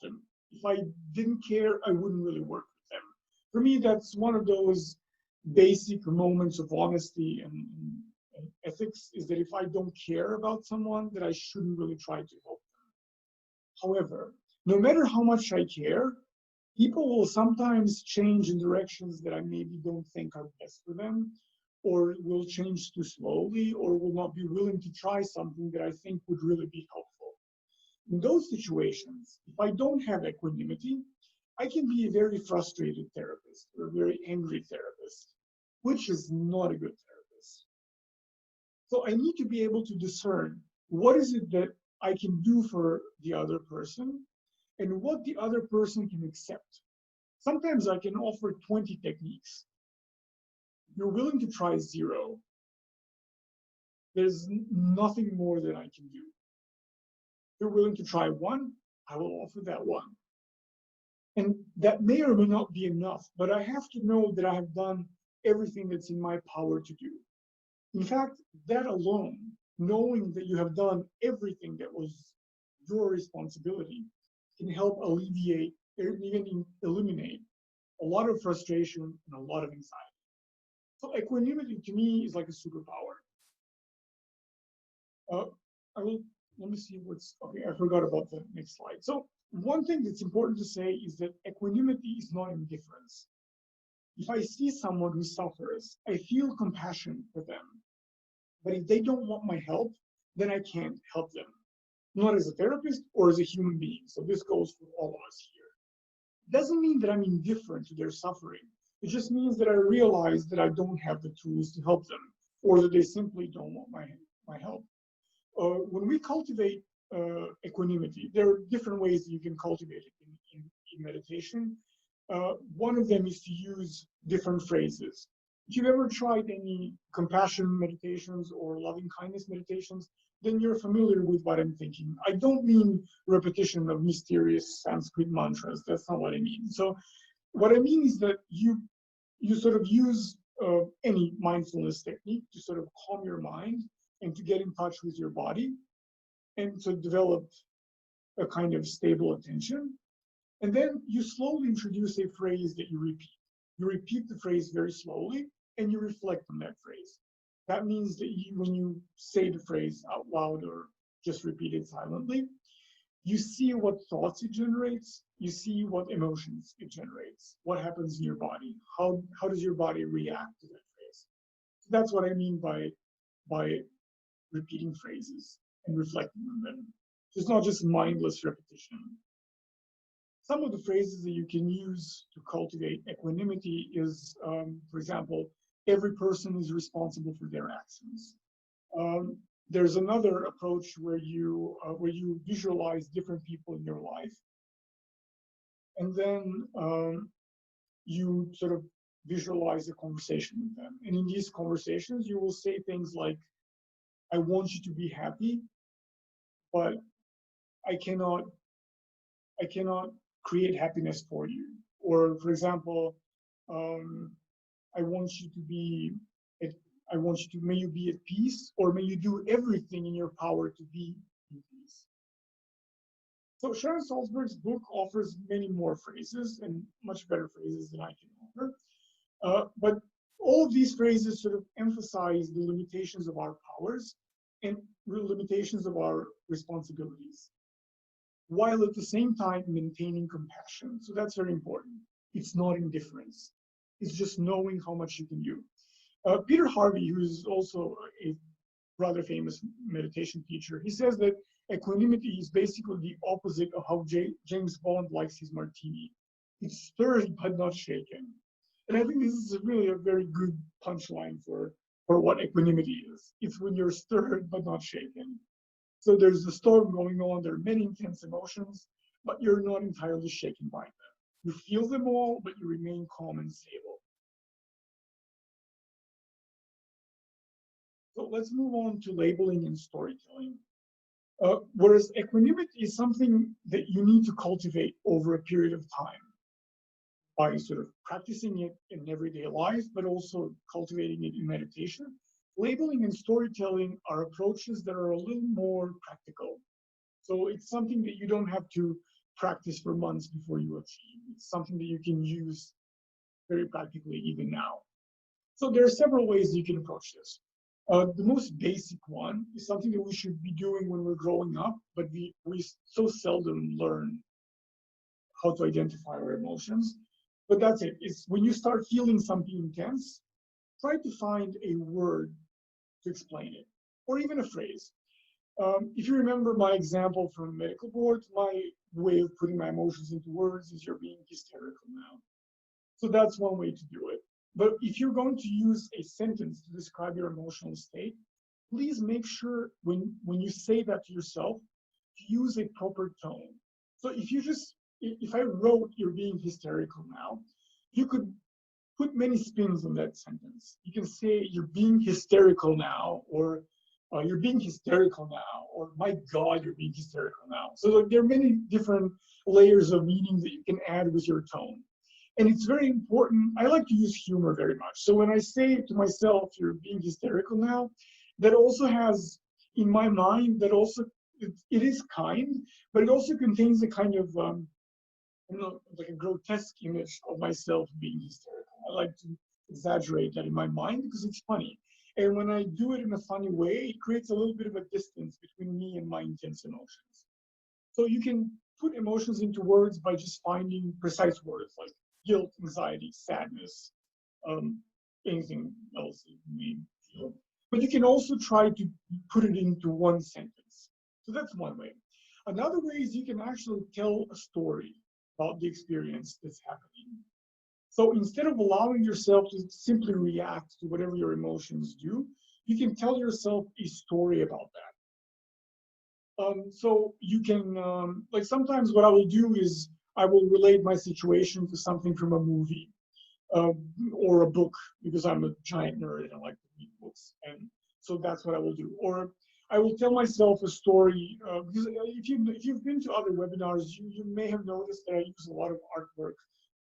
them. If I didn't care, I wouldn't really work with them. For me, that's one of those basic moments of honesty and ethics, is that if I don't care about someone, that I shouldn't really try to help them. However, no matter how much I care, people will sometimes change in directions that I maybe don't think are best for them, or will change too slowly, or will not be willing to try something that I think would really be helpful. In those situations, if I don't have equanimity, I can be a very frustrated therapist or a very angry therapist, which is not a good therapist. So I need to be able to discern what is it that I can do for the other person and what the other person can accept. Sometimes I can offer 20 techniques. If you're willing to try 0, there's nothing more that I can do. If you're willing to try 1, I will offer that 1. And that may or may not be enough, but I have to know that I have done everything that's in my power to do. In fact, that alone, knowing that you have done everything that was your responsibility, can help alleviate or even eliminate a lot of frustration and a lot of anxiety. So equanimity to me is like a superpower. Let me see okay, I forgot about the next slide. So one thing that's important to say is that equanimity is not indifference. If I see someone who suffers, I feel compassion for them. But if they don't want my help, then I can't help them. Not as a therapist or as a human being. So this goes for all of us here. It doesn't mean that I'm indifferent to their suffering. It just means that I realize that I don't have the tools to help them, or that they simply don't want my help. When we cultivate equanimity, there are different ways that you can cultivate it in meditation. One of them is to use different phrases. If you've ever tried any compassion meditations or loving kindness meditations, then you're familiar with what I'm thinking. I don't mean repetition of mysterious Sanskrit mantras. That's not what I mean. So what I mean is that you sort of use any mindfulness technique to sort of calm your mind and to get in touch with your body and to develop a kind of stable attention. And then you slowly introduce a phrase that you repeat. You repeat the phrase very slowly and you reflect on that phrase. That means that when you say the phrase out loud or just repeat it silently, you see what thoughts it generates, you see what emotions it generates, what happens in your body, how does your body react to that phrase. So that's what I mean by repeating phrases and reflecting on them. So it's not just mindless repetition. Some of the phrases that you can use to cultivate equanimity is, for example, every person is responsible for their actions. There's another approach where you visualize different people in your life, and then you sort of visualize a conversation with them. And in these conversations, you will say things like, "I want you to be happy, but I cannot create happiness for you." Or, for example, I want you to may you be at peace, or may you do everything in your power to be in peace. So Sharon Salzberg's book offers many more phrases and much better phrases than I can offer. But all of these phrases sort of emphasize the limitations of our powers and the limitations of our responsibilities, while at the same time maintaining compassion. So that's very important. It's not indifference. It's just knowing how much you can do. Peter Harvey, who's also a rather famous meditation teacher, he says that equanimity is basically the opposite of how James Bond likes his martini. It's stirred but not shaken. And I think this is really a very good punchline for what equanimity is. It's when you're stirred but not shaken. So there's a storm going on, there are many intense emotions, but you're not entirely shaken by them. You feel them all, but you remain calm and stable. So let's move on to labeling and storytelling. Whereas equanimity is something that you need to cultivate over a period of time by sort of practicing it in everyday life, but also cultivating it in meditation. Labeling and storytelling are approaches that are a little more practical. So it's something that you don't have to practice for months before you achieve. It's something that you can use very practically even now. So there are several ways you can approach this. The most basic one is something that we should be doing when we're growing up, but we so seldom learn how to identify our emotions. But that's it. It's when you start feeling something intense, try to find a word to explain it, or even a phrase. If you remember my example from medical board, my way of putting my emotions into words is you're being hysterical now. So that's one way to do it. But if you're going to use a sentence to describe your emotional state, please make sure when you say that to yourself, to use a proper tone. So if I wrote you're being hysterical now, you could put many spins on that sentence. You can say you're being hysterical now, or you're being hysterical now, or my God, you're being hysterical now. So there are many different layers of meaning that you can add with your tone. And it's very important. I like to use humor very much. So when I say to myself, you're being hysterical now, that also has, in my mind, that also, it is kind, but it also contains a kind of, like a grotesque image of myself being hysterical. I like to exaggerate that in my mind because it's funny. And when I do it in a funny way, it creates a little bit of a distance between me and my intense emotions. So you can put emotions into words by just finding precise words like guilt, anxiety, sadness, um, anything else you may feel. But you can also try to put it into one sentence. So that's one way. Another way is you can actually tell a story about the experience that's happening. So instead of allowing yourself to simply react to whatever your emotions do, you can tell yourself a story about that. So you can, like sometimes what I will do is I will relate my situation to something from a movie uh, or a book because I'm a giant nerd and I like to read books. And so that's what I will do. Or I will tell myself a story because if you've been to other webinars, you may have noticed that I use a lot of artwork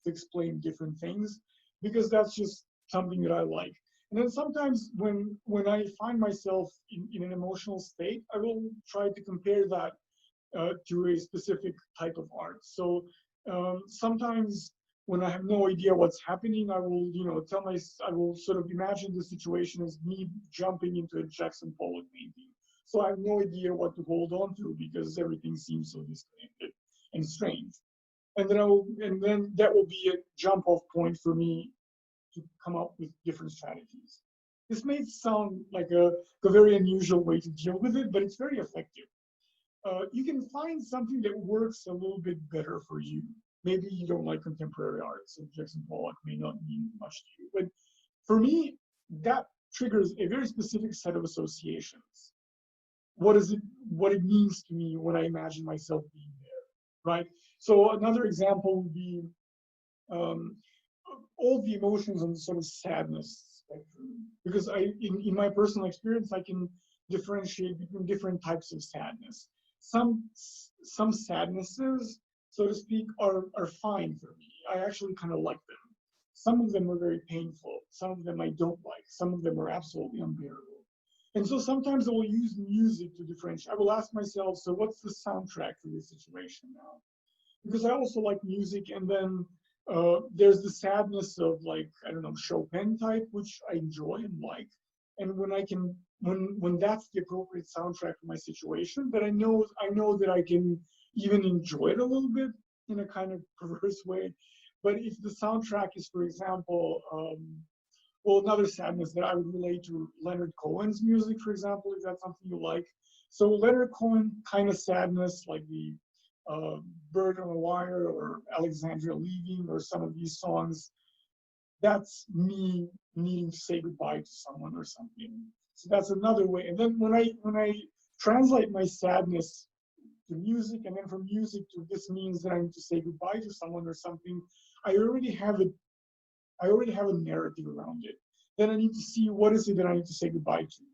to explain different things because that's just something that I like. And then sometimes when I find myself in an emotional state, I will try to compare that to a specific type of art. So sometimes when I have no idea what's happening, I will, I will sort of imagine the situation as me jumping into a Jackson Pollock painting. So I have no idea what to hold on to because everything seems so disconnected and strange. And then that will be a jump off point for me to come up with different strategies. This may sound like a very unusual way to deal with it, but it's very effective. You can find something that works a little bit better for you. Maybe you don't like contemporary art, so Jackson Pollock may not mean much to you. But for me, that triggers a very specific set of associations. What it means to me when I imagine myself being there, right? So another example would be um, all the emotions on the sort of sadness spectrum, because in my personal experience, I can differentiate between different types of sadness. Some sadnesses, so to speak, are fine for me. I actually kind of like them. Some of them are very painful. Some of them I don't like. Some of them are absolutely unbearable. And so sometimes I will use music to differentiate. I will ask myself, so what's the soundtrack for this situation now? Because I also like music, and then there's the sadness of, like, I don't know, Chopin type, which I enjoy and like. And when that's the appropriate soundtrack for my situation, that I know that I can even enjoy it a little bit in a kind of perverse way. But if the soundtrack is, for example, well, another sadness that I would relate to Leonard Cohen's music, for example, if that's something you like. So Leonard Cohen kind of sadness, like the uh, Bird on a Wire or Alexandria Leaving or some of these songs, that's me needing to say goodbye to someone or something. So that's another way. And then when I translate my sadness to music, and then from music to this means that I need to say goodbye to someone or something, I already have a narrative around it. Then I need to see what is it that I need to say goodbye to.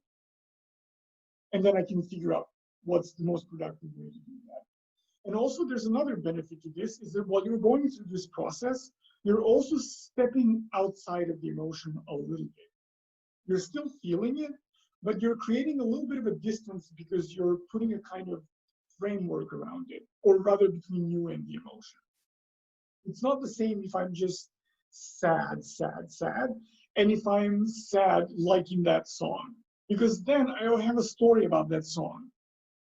And then I can figure out what's the most productive way to do that. And also there's another benefit to this, is that while you're going through this process, you're also stepping outside of the emotion a little bit. You're still feeling it, but you're creating a little bit of a distance because you're putting a kind of framework around it, or rather between you and the emotion. It's not the same if I'm just sad, and if I'm sad liking that song, because then I have a story about that song.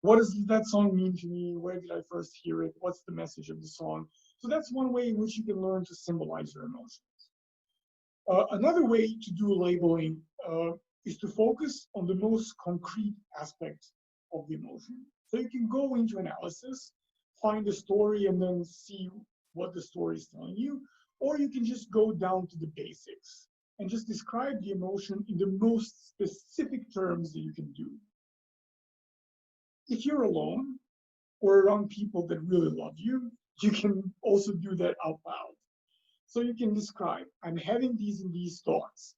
What does that song mean to me? Where did I first hear it? What's the message of the song? So that's one way in which you can learn to symbolize your emotions. Another way to do labeling is to focus on the most concrete aspect of the emotion. So you can go into analysis, find the story, and then see what the story is telling you, or you can just go down to the basics and just describe the emotion in the most specific terms that you can do. If you're alone or around people that really love you, you can also do that out loud. So you can describe, I'm having these and these thoughts.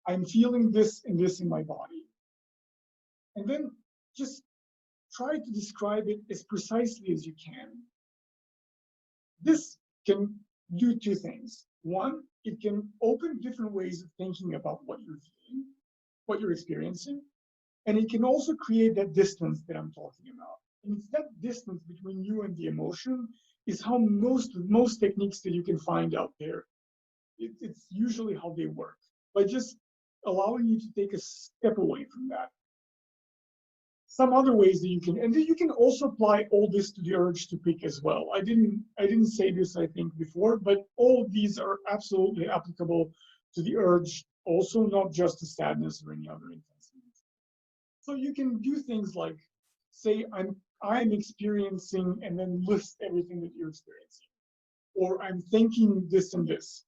I'm feeling this and this in my body. And then just try to describe it as precisely as you can. This can do two things. One, it can open different ways of thinking about what you're feeling, what you're experiencing, and it can also create that distance that I'm talking about. And it's that distance between you and the emotion is how most techniques that you can find out there, it's usually how they work, by just allowing you to take a step away from that. Some other ways that you can, and then you can also apply all this to the urge to pick as well. I didn't say this, I think, before, but all of these are absolutely applicable to the urge also, not just to sadness or any other intensity. So you can do things like say, I'm experiencing, and then list everything that you're experiencing, or I'm thinking this and this.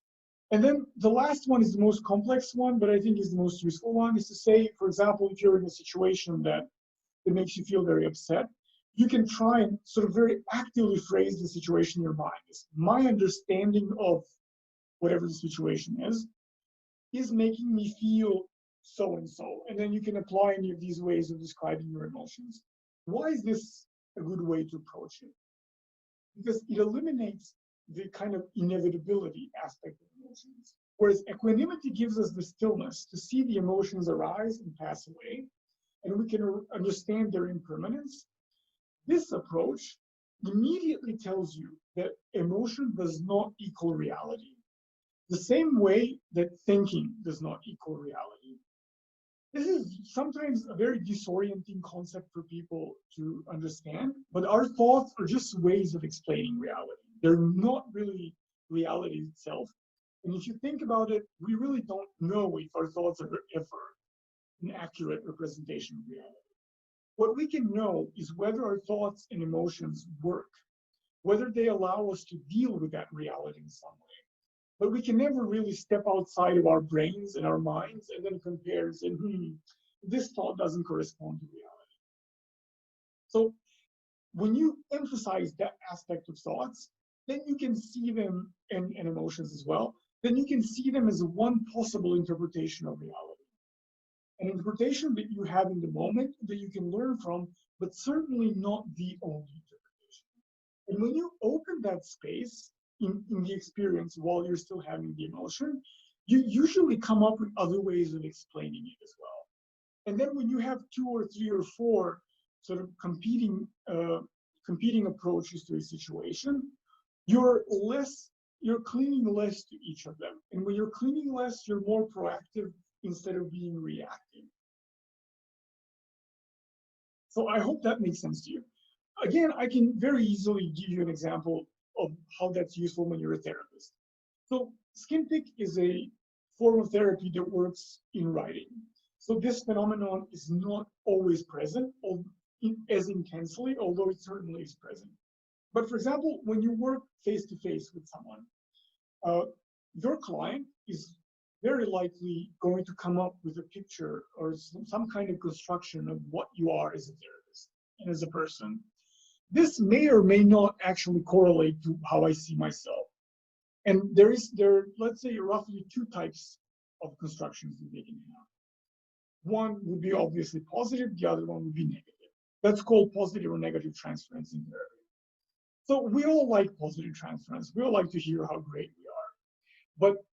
And then the last one is the most complex one, but I think is the most useful one, is to say, for example, if you're in a situation that makes you feel very upset, you can try and sort of very actively phrase the situation in your mind. It's my understanding of whatever the situation is making me feel so and so. And then you can apply any of these ways of describing your emotions. Why is this a good way to approach it? Because it eliminates the kind of inevitability aspect of emotions. Whereas equanimity gives us the stillness to see the emotions arise and pass away, and we can understand their impermanence. This approach immediately tells you that emotion does not equal reality, the same way that thinking does not equal reality. This is sometimes a very disorienting concept for people to understand, but our thoughts are just ways of explaining reality. They're not really reality itself. And if you think about it, we really don't know if our thoughts are ever an accurate representation of reality. What we can know is whether our thoughts and emotions work, whether they allow us to deal with that reality in some way. But we can never really step outside of our brains and our minds and then compare and say, this thought doesn't correspond to reality. So when you emphasize that aspect of thoughts, then you can see them, and emotions as well, then you can see them as one possible interpretation of reality. An interpretation that you have in the moment that you can learn from, but certainly not the only interpretation. And when you open that space in the experience while you're still having the emotion, you usually come up with other ways of explaining it as well. And then when you have 2 or 3 or 4 sort of competing approaches to a situation, you're clinging less to each of them. And when you're clinging less, you're more proactive instead of being reactive. So I hope that makes sense to you. Again, I can very easily give you an example of how that's useful when you're a therapist. So SkinPick is a form of therapy that works in writing. So this phenomenon is not always present as intensely, although it certainly is present. But for example, when you work face-to-face with someone, your client is very likely going to come up with a picture or some kind of construction of what you are as a therapist and as a person. This may or may not actually correlate to how I see myself. And there are, let's say, roughly 2 types of constructions that they can have. One would be obviously positive, the other one would be negative. That's called positive or negative transference in therapy. So we all like positive transference. We all like to hear how great we are. But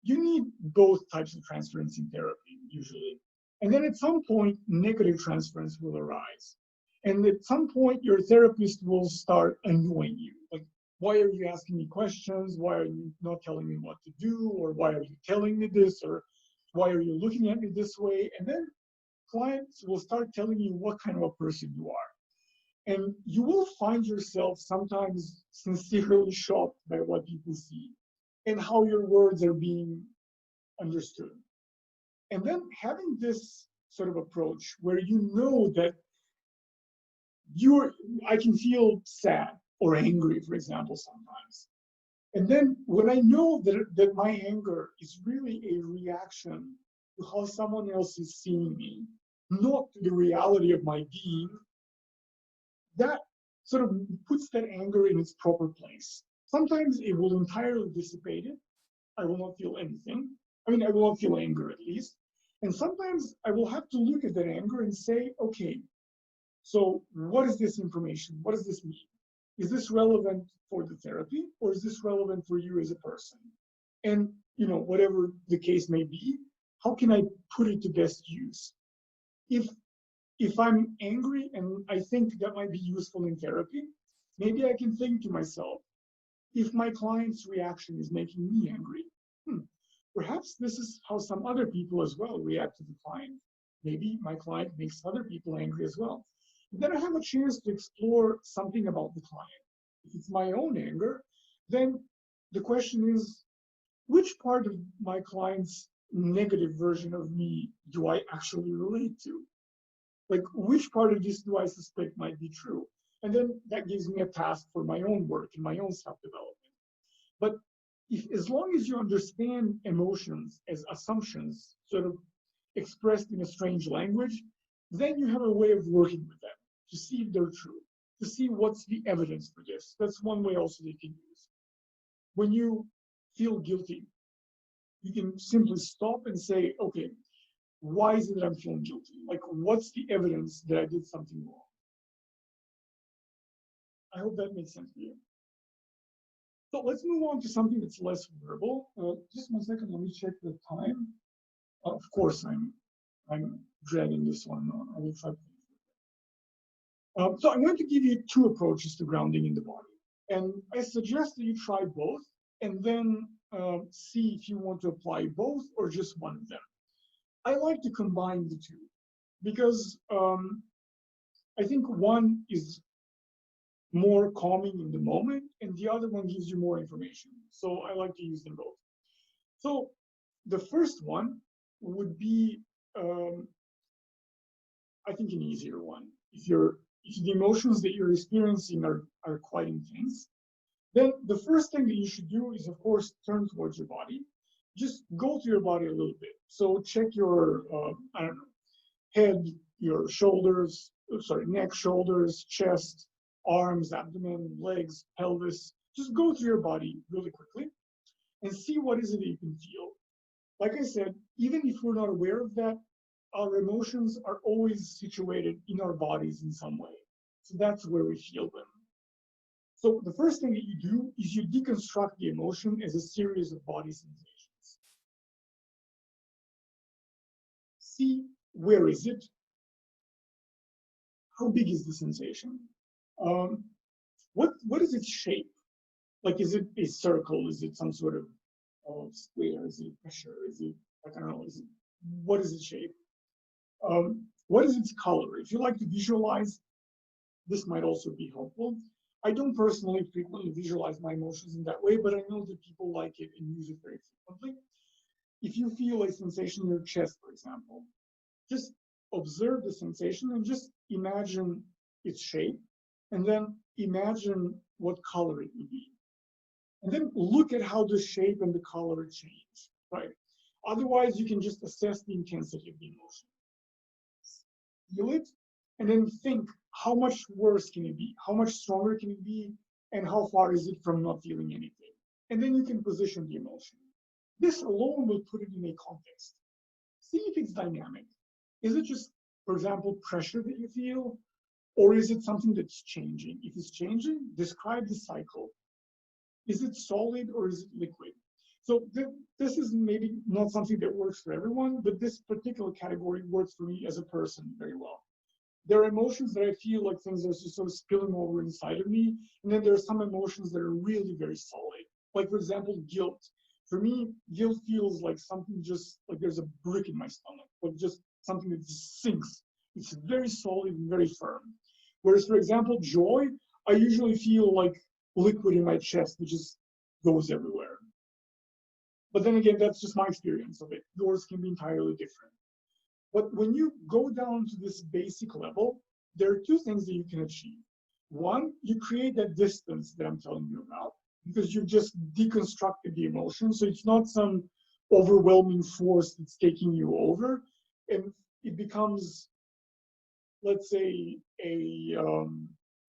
you need both types of transference in therapy, usually. And then at some point, negative transference will arise. And at some point, your therapist will start annoying you. Like, why are you asking me questions? Why are you not telling me what to do? Or why are you telling me this? Or why are you looking at me this way? And then clients will start telling you what kind of a person you are. And you will find yourself sometimes sincerely shocked by what people see and how your words are being understood. And then having this sort of approach where you know that I can feel sad or angry, for example, sometimes. And then when I know that my anger is really a reaction to how someone else is seeing me, not to the reality of my being, that sort of puts that anger in its proper place. Sometimes it will entirely dissipate it. I will not feel anything. I mean, I will not feel anger at least. And sometimes I will have to look at that anger and say, okay, so what is this information? What does this mean? Is this relevant for the therapy, or is this relevant for you as a person? And, you know, whatever the case may be, how can I put it to best use? If I'm angry and I think that might be useful in therapy, maybe I can think to myself, if my client's reaction is making me angry, perhaps this is how some other people as well react to the client. Maybe my client makes other people angry as well. Then I have a chance to explore something about the client. If it's my own anger, then the question is, which part of my client's negative version of me do I actually relate to? Like, which part of this do I suspect might be true? And then that gives me a task for my own work and my own self-development. But as long as you understand emotions as assumptions, sort of expressed in a strange language, then you have a way of working with them to see if they're true, to see what's the evidence for this. That's one way also that you can use. When you feel guilty, you can simply stop and say, okay, why is it that I'm feeling guilty? Like, what's the evidence that I did something wrong? I hope that makes sense to you. So let's move on to something that's less verbal. Just 1 second, let me check the time. Of course, I'm dragging this one on. I will try to so I'm going to give you 2 approaches to grounding in the body. And I suggest that you try both and then see if you want to apply both or just one of them. I like to combine the 2 because I think one is more calming in the moment and the other one gives you more information. So I like to use them both. So the first one would be, I think, an easier one. If the emotions that you're experiencing are quite intense, then the first thing that you should do is, of course, turn towards your body. Just go to your body a little bit. So check your, I don't know, head, your shoulders, neck, shoulders, chest, arms, abdomen, legs, pelvis. Just go through your body really quickly and see what is it that you can feel. Like I said, even if we're not aware of that, our emotions are always situated in our bodies in some way. So that's where we feel them. So the first thing that you do is you deconstruct the emotion as a series of body sensations. See, where is it? How big is the sensation? What is its shape? Like, is it a circle? Is it some sort of square? Is it pressure? Is it, like, I don't know, what is its shape? What is its color? If you like to visualize, this might also be helpful. I don't personally frequently visualize my emotions in that way, but I know that people like it and use it very frequently. If you feel a sensation in your chest, for example, just observe the sensation and just imagine its shape, and then imagine what color it would be. And then look at how the shape and the color change, right? Otherwise, you can just assess the intensity of the emotion. Feel it, and then think, how much worse can it be? How much stronger can it be? And how far is it from not feeling anything? And then you can position the emotion. This alone will put it in a context. See if it's dynamic. Is it just, for example, pressure that you feel? Or is it something that's changing? If it's changing, describe the cycle. Is it solid or is it liquid? So this is maybe not something that works for everyone, but this particular category works for me as a person very well. There are emotions that I feel like things are just sort of spilling over inside of me. And then there are some emotions that are really very solid. Like, for example, guilt. For me, guilt feels like something just like there's a brick in my stomach, or just something that just sinks. It's very solid and very firm. Whereas, for example, joy, I usually feel like liquid in my chest that just goes everywhere. But then again, that's just my experience of it. Yours can be entirely different. But when you go down to this basic level, there are two things that you can achieve. One, you create that distance that I'm telling you about, because you've just deconstructed the emotion. So it's not some overwhelming force that's taking you over. And it becomes, let's say, a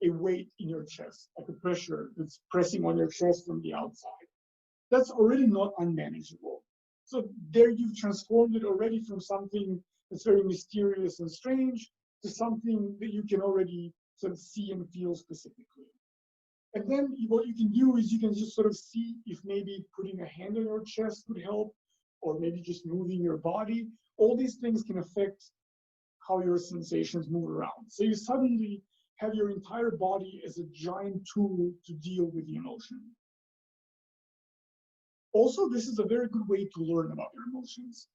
weight in your chest, like a pressure that's pressing on your chest from the outside. That's already not unmanageable. So there you've transformed it already from something that's very mysterious and strange to something that you can already sort of see and feel specifically. And then what you can do is you can just sort of see if maybe putting a hand on your chest would help, or maybe just moving your body. All these things can affect how your sensations move around. So you suddenly have your entire body as a giant tool to deal with the emotion. Also, this is a very good way to learn about your emotions.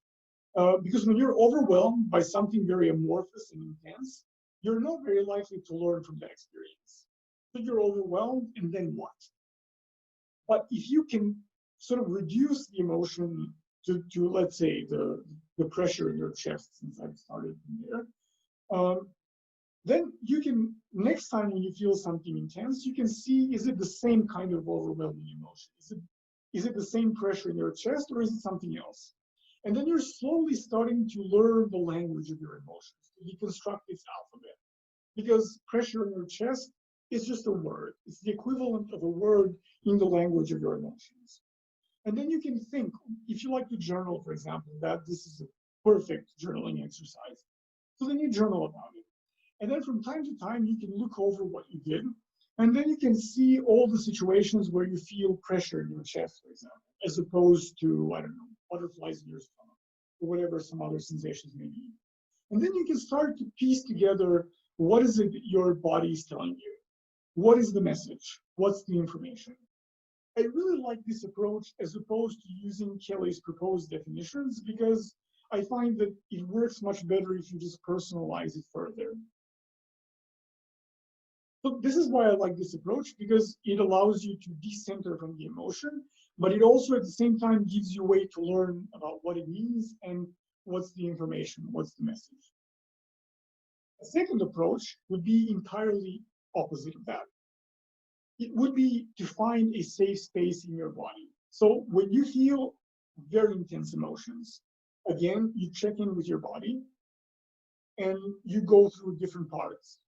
Because when you're overwhelmed by something very amorphous and intense, you're not very likely to learn from that experience. So you're overwhelmed, and then what? But if you can sort of reduce the emotion to let's say, the pressure in your chest, since I've started from there, then you can, next time when you feel something intense, you can see, is it the same kind of overwhelming emotion? Is it the same pressure in your chest, or is it something else? And then you're slowly starting to learn the language of your emotions, to deconstruct its alphabet. Because pressure in your chest is just a word. It's the equivalent of a word in the language of your emotions. And then you can think, if you like to journal, for example, that this is a perfect journaling exercise. So then you journal about it. And then from time to time, you can look over what you did. And then you can see all the situations where you feel pressure in your chest, for example, as opposed to, I don't know, butterflies in your stomach, or whatever some other sensations may be. And then you can start to piece together, what is it that your body is telling you? What is the message? What's the information? I really like this approach as opposed to using Kelly's proposed definitions, because I find that it works much better if you just personalize it further. So this is why I like this approach, because it allows you to decenter from the emotion, but it also at the same time gives you a way to learn about what it means and what's the information, what's the message. A second approach would be entirely opposite of that. It would be to find a safe space in your body. So when you feel very intense emotions, again, you check in with your body and you go through different parts.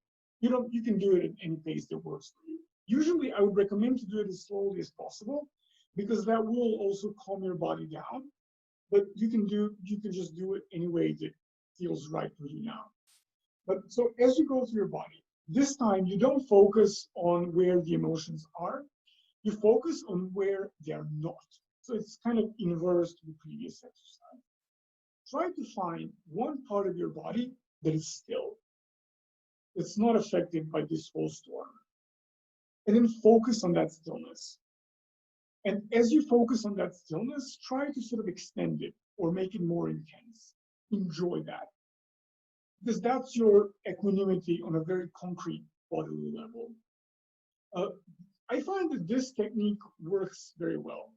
You can do it at any pace that works for you. Usually, I would recommend to do it as slowly as possible, because that will also calm your body down. But you can just do it any way that feels right for you now. But so as you go through your body, this time you don't focus on where the emotions are. You focus on where they are not. So it's kind of inverse to the previous exercise. Try to find one part of your body that is still. It's not affected by this whole storm. And then focus on that stillness. And as you focus on that stillness, try to sort of extend it or make it more intense. Enjoy that. Because that's your equanimity on a very concrete bodily level. I find that this technique works very well.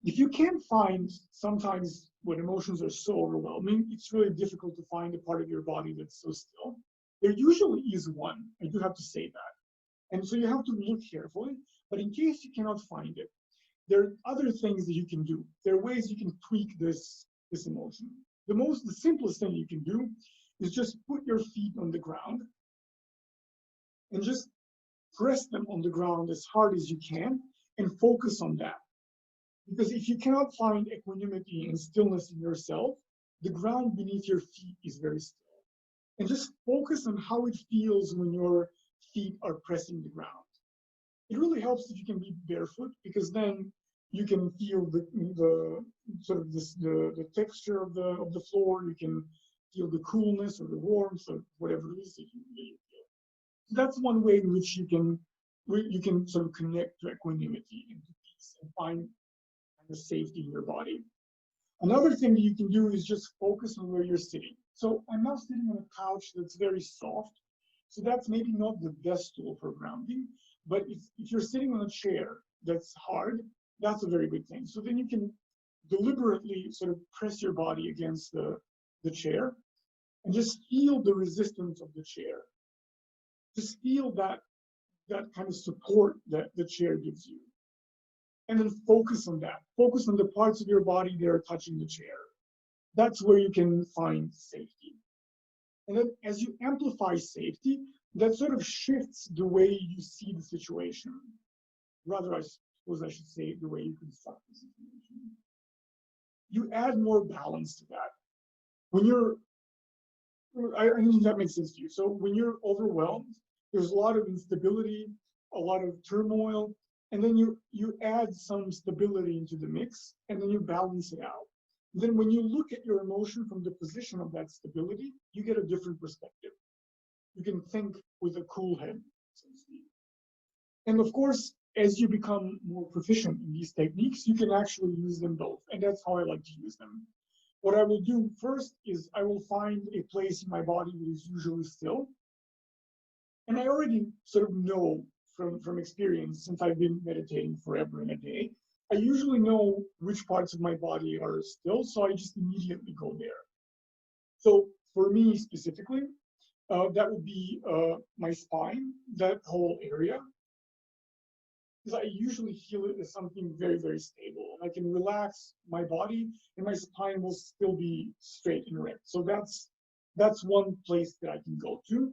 If you can't find, sometimes when emotions are so overwhelming, it's really difficult to find a part of your body that's so still. There usually is one, I do have to say that. And so you have to look carefully, but in case you cannot find it, there are other things that you can do. There are ways you can tweak this emotion. The simplest thing you can do is just put your feet on the ground and just press them on the ground as hard as you can and focus on that. Because if you cannot find equanimity and stillness in yourself, the ground beneath your feet is very still. And just focus on how it feels when your feet are pressing the ground. It really helps if you can be barefoot, because then you can feel the sort of the texture of the floor. You can feel the coolness or the warmth or whatever it is that you feel. So that's one way in which you can sort of connect to equanimity and to peace and find the safety in your body. Another thing that you can do is just focus on where you're sitting. So I'm now sitting on a couch that's very soft. So that's maybe not the best tool for grounding, but if you're sitting on a chair that's hard, that's a very good thing. So then you can deliberately sort of press your body against the chair and just feel the resistance of the chair. Just feel that kind of support that the chair gives you. And then focus on that. Focus on the parts of your body that are touching the chair. That's where you can find safety. And then as you amplify safety, that sort of shifts the way you see the situation. Rather, I suppose I should say the way you construct the situation. You add more balance to that. When you're, I think that makes sense to you. So when you're overwhelmed, there's a lot of instability, a lot of turmoil, and then you add some stability into the mix, and then you balance it out. Then when you look at your emotion from the position of that stability, you get a different perspective. You can think with a cool head, so to speak. And of course, as you become more proficient in these techniques, you can actually use them both. And that's how I like to use them. What I will do first is I will find a place in my body that is usually still. And I already sort of know from experience, since I've been meditating forever and a day, I usually know which parts of my body are still, so I just immediately go there. So for me specifically, that would be my spine, that whole area. Because I usually feel it as something very, very stable. I can relax my body and my spine will still be straight and erect. So that's one place that I can go to.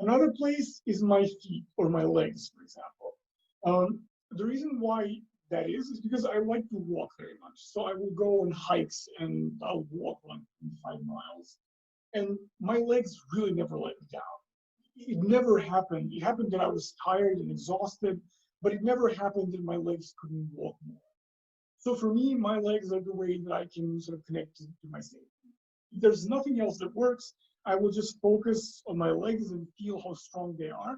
Another place is my feet or my legs, for example. The reason why that is because I like to walk very much. So I will go on hikes and I'll walk like 5 miles. And my legs really never let me down. It never happened. It happened that I was tired and exhausted, but it never happened that my legs couldn't walk more. So for me, my legs are the way that I can sort of connect to my safety. If there's nothing else that works, I will just focus on my legs and feel how strong they are.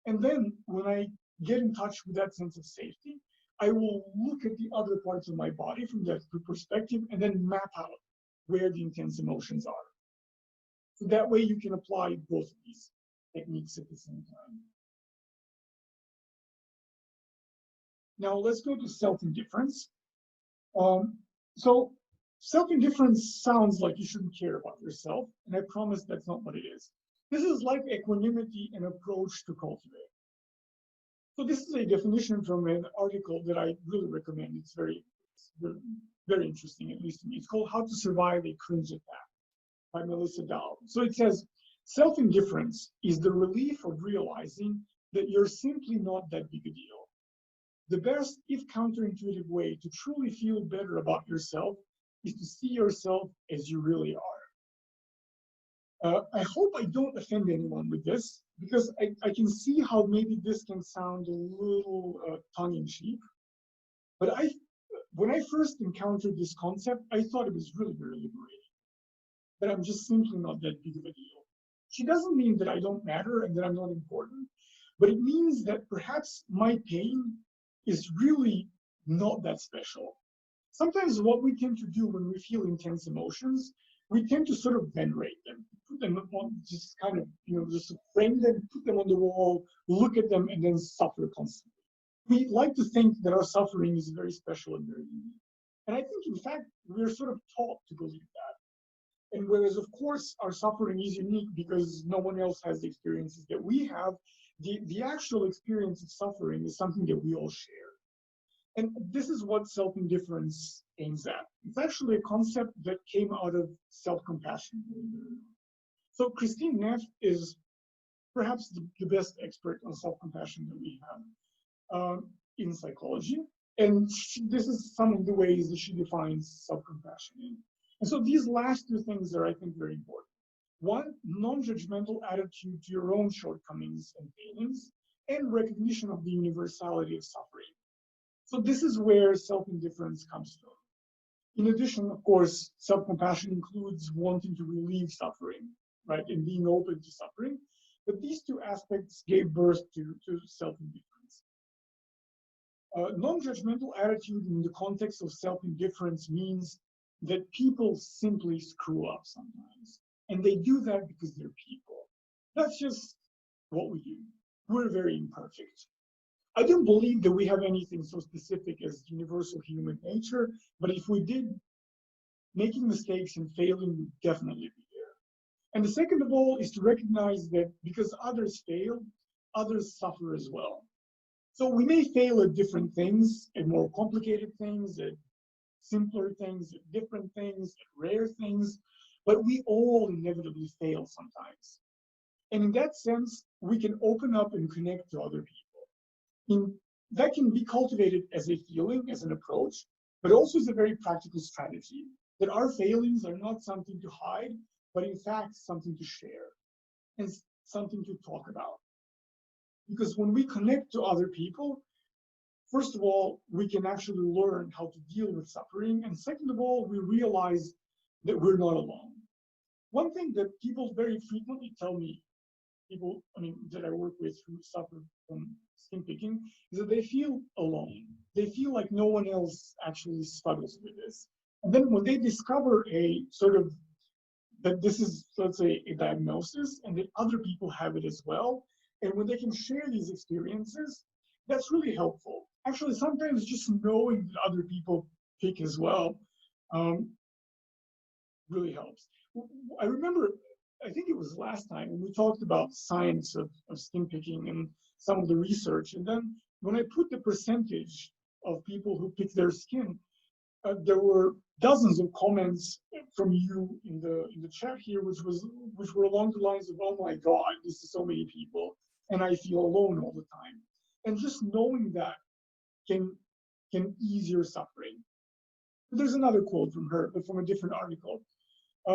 And then when I get in touch with that sense of safety, I will look at the other parts of my body from that perspective and then map out where the intense emotions are. So that way you can apply both of these techniques at the same time. Now let's go to self-indifference. So self-indifference sounds like you shouldn't care about yourself, and I promise that's not what it is. This is like equanimity, an approach to cultivate. So this is a definition from an article that I really recommend. It's very interesting, at least to me. It's called How to Survive a Cringe Attack by Melissa Dow. So it says, self-indifference is the relief of realizing that you're simply not that big a deal. The best, if counterintuitive way to truly feel better about yourself is to see yourself as you really are. I hope I don't offend anyone with this, because I can see how maybe this can sound a little tongue-in-cheek. But when I first encountered this concept, I thought it was really very liberating. That I'm just simply not that big of a deal. She doesn't mean that I don't matter and that I'm not important, but it means that perhaps my pain is really not that special. Sometimes what we tend to do when we feel intense emotions, we tend to sort of venerate them, put them on, just kind of, just frame them, put them on the wall, look at them, and then suffer constantly. We like to think that our suffering is very special and very unique. And I think, in fact, we're sort of taught to believe that. And whereas, of course, our suffering is unique because no one else has the experiences that we have, the actual experience of suffering is something that we all share. And this is what self-indifference aims at. It's actually a concept that came out of self-compassion. So Christine Neff is perhaps the best expert on self-compassion that we have in psychology. And this is some of the ways that she defines self-compassion in. And so these last two things are, I think, very important. One, non-judgmental attitude to your own shortcomings and failings, and recognition of the universality of suffering. So this is where self-indifference comes from. In addition, of course, self-compassion includes wanting to relieve suffering, right, and being open to suffering. But these two aspects gave birth to self-indifference. Non-judgmental attitude in the context of self-indifference means that people simply screw up sometimes. And they do that because they're people. That's just what we do. We're very imperfect. I don't believe that we have anything so specific as universal human nature, but if we did, making mistakes and failing would definitely be there. And the second of all is to recognize that because others fail, others suffer as well. So we may fail at different things, at more complicated things, at simpler things, at different things, at rare things, but we all inevitably fail sometimes. And in that sense, we can open up and connect to other people. That can be cultivated as a feeling, as an approach, but also as a very practical strategy, that our failings are not something to hide, but in fact, something to share and something to talk about. Because when we connect to other people, first of all, we can actually learn how to deal with suffering. And second of all, we realize that we're not alone. One thing that people very frequently tell me, people, that I work with who suffer from skin picking, is that they feel alone. They feel like no one else actually struggles with this. And then when they discover that this is, let's say, a diagnosis and that other people have it as well, and when they can share these experiences, that's really helpful. Actually, sometimes just knowing that other people pick as well really helps. I remember, I think it was last time when we talked about science of skin picking and some of the research. And then when I put the percentage of people who pick their skin, there were dozens of comments from you in the chat here, which were along the lines of, "Oh my God, this is so many people, and I feel alone all the time." And just knowing that can ease your suffering. There's another quote from her, but from a different article.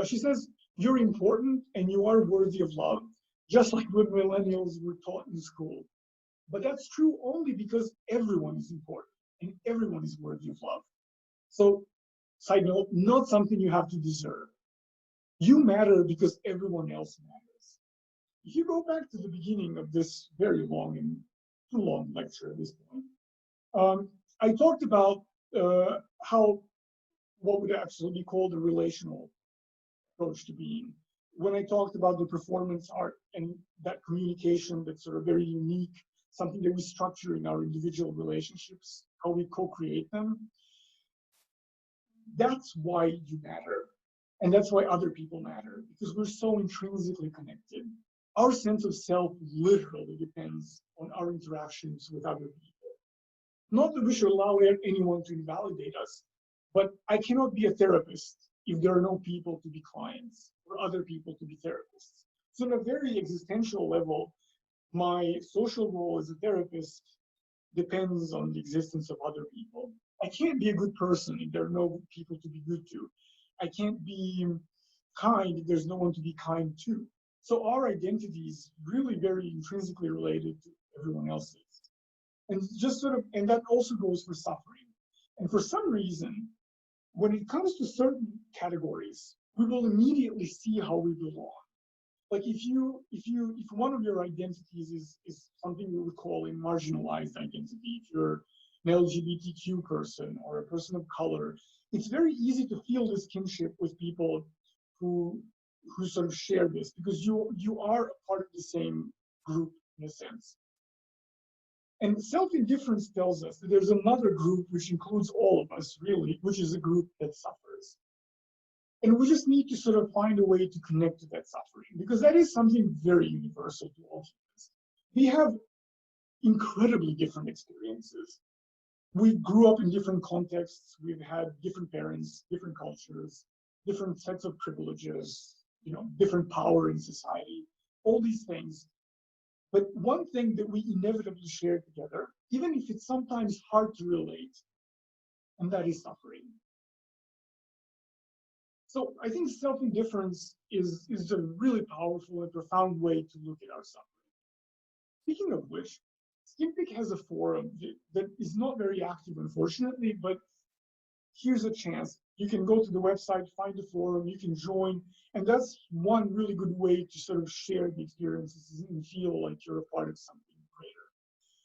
She says, "You're important and you are worthy of love, just like what millennials were taught in school. But that's true only because everyone is important and everyone is worthy of love." So, side note, not something you have to deserve. You matter because everyone else matters. If you go back to the beginning of this very long and too long lecture at this point, I talked about how what would actually be called a relational approach to being. When I talked about the performance art and that communication that's sort of very unique, something that we structure in our individual relationships, how we co-create them, that's why you matter. And that's why other people matter, because we're so intrinsically connected. Our sense of self literally depends on our interactions with other people. Not that we should allow anyone to invalidate us, but I cannot be a therapist if there are no people to be clients or other people to be therapists. So on a very existential level, my social role as a therapist depends on the existence of other people. I can't be a good person if there are no people to be good to. I can't be kind if there's no one to be kind to. So our identity is really very intrinsically related to everyone else's. And and that also goes for suffering. And for some reason, when it comes to certain categories, we will immediately see how we belong. Like if one of your identities is something we would call a marginalized identity, if you're an LGBTQ person or a person of color, it's very easy to feel this kinship with people who sort of share this, because you are a part of the same group in a sense. And self-indifference tells us that there's another group which includes all of us, really, which is a group that suffers. And we just need to sort of find a way to connect to that suffering, because that is something very universal to all humans. We have incredibly different experiences. We grew up in different contexts. We've had different parents, different cultures, different sets of privileges, different power in society, all these things. But one thing that we inevitably share together, even if it's sometimes hard to relate, and that is suffering. So I think self-indifference is a really powerful and profound way to look at our suffering. Speaking of which, SkinPick has a forum that is not very active, unfortunately, but here's a chance. You can go to the website, find the forum, you can join, and that's one really good way to sort of share the experiences and feel like you're a part of something greater.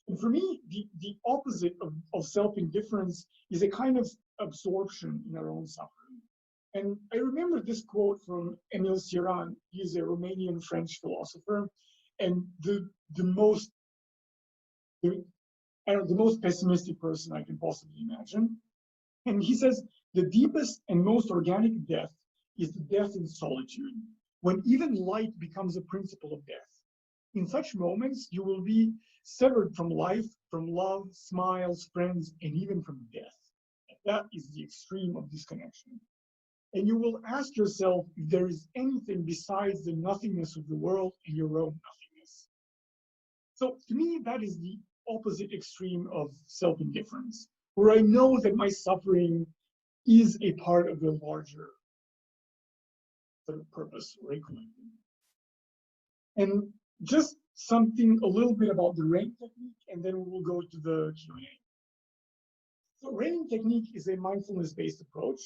And for me, the opposite of self-indifference is a kind of absorption in our own suffering. And I remember this quote from Emil Cioran. He is a Romanian French philosopher, and the most pessimistic person I can possibly imagine. And he says, "The deepest and most organic death is the death in solitude, when even light becomes a principle of death. In such moments, you will be severed from life, from love, smiles, friends, and even from death. That is the extreme of disconnection. And you will ask yourself if there is anything besides the nothingness of the world and your own nothingness. So to me, that is the opposite extreme of self-indifference, where I know that my suffering is a part of the larger sort of purpose or equilibrium. And just something a little bit about the rain technique, and then we will go to the Q&A. So rain technique is a mindfulness-based approach.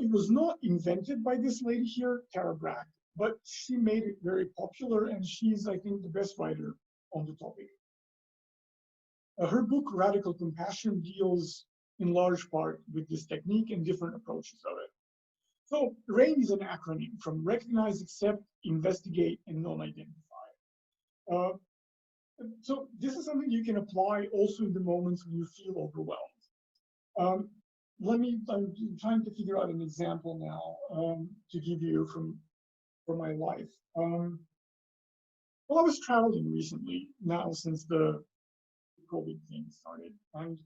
It was not invented by this lady here, Tara Brach, but she made it very popular, and she's, I think, the best writer on the topic. Her book, Radical Compassion, deals in large part with this technique and different approaches of it. So RAIN is an acronym from recognize, accept, investigate, and non-identify. So this is something you can apply also in the moments when you feel overwhelmed. I'm trying to figure out an example now to give you from my life. Well, I was traveling recently now since the COVID thing started. And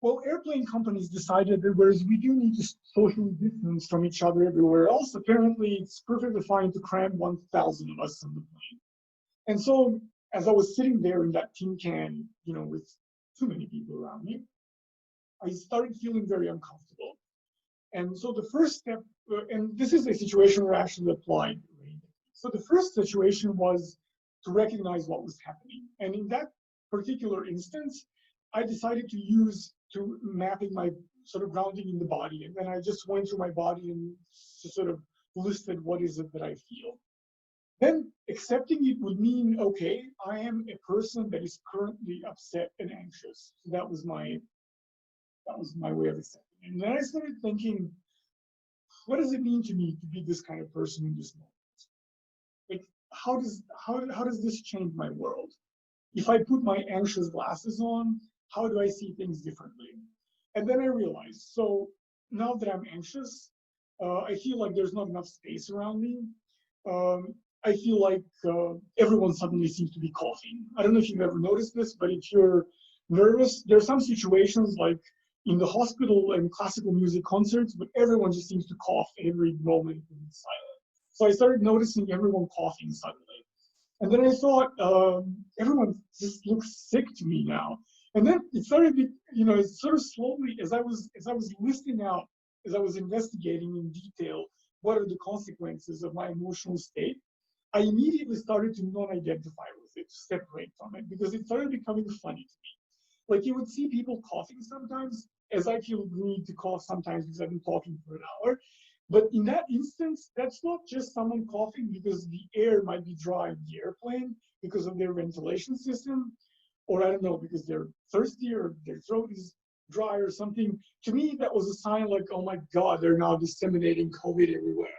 well, airplane companies decided that whereas we do need to socially distance from each other everywhere else, apparently it's perfectly fine to cram 1,000 of us on the plane. And so as I was sitting there in that tin can, you know, with too many people around me, I started feeling very uncomfortable. And so the first step, and this is a situation where I actually applied RAIN. So the first situation was to recognize what was happening. And in that particular instance, I decided to mapping my sort of grounding in the body. And then I just went through my body and sort of listed what is it that I feel. Then accepting it would mean, okay, I am a person that is currently upset and anxious. So that was my way of accepting it. And then I started thinking, what does it mean to me to be this kind of person in this moment? Like, how does this change my world? If I put my anxious glasses on, how do I see things differently? And then I realized, so now that I'm anxious, I feel like there's not enough space around me. I feel like everyone suddenly seems to be coughing. I don't know if you've ever noticed this, but if you're nervous, there are some situations like in the hospital and classical music concerts, but everyone just seems to cough every moment in silence. So I started noticing everyone coughing suddenly. And then I thought, everyone just looks sick to me now. And then it started, you know, sort of slowly, as I was listing out, as I was investigating in detail, what are the consequences of my emotional state, I immediately started to non-identify with it, to separate from it, because it started becoming funny to me. Like you would see people coughing sometimes, as I feel the need to cough sometimes because I've been talking for an hour. But in that instance, that's not just someone coughing because the air might be dry in the airplane because of their ventilation system, or I don't know, because they're thirsty or their throat is dry or something. To me, that was a sign like, oh my God, they're now disseminating COVID everywhere.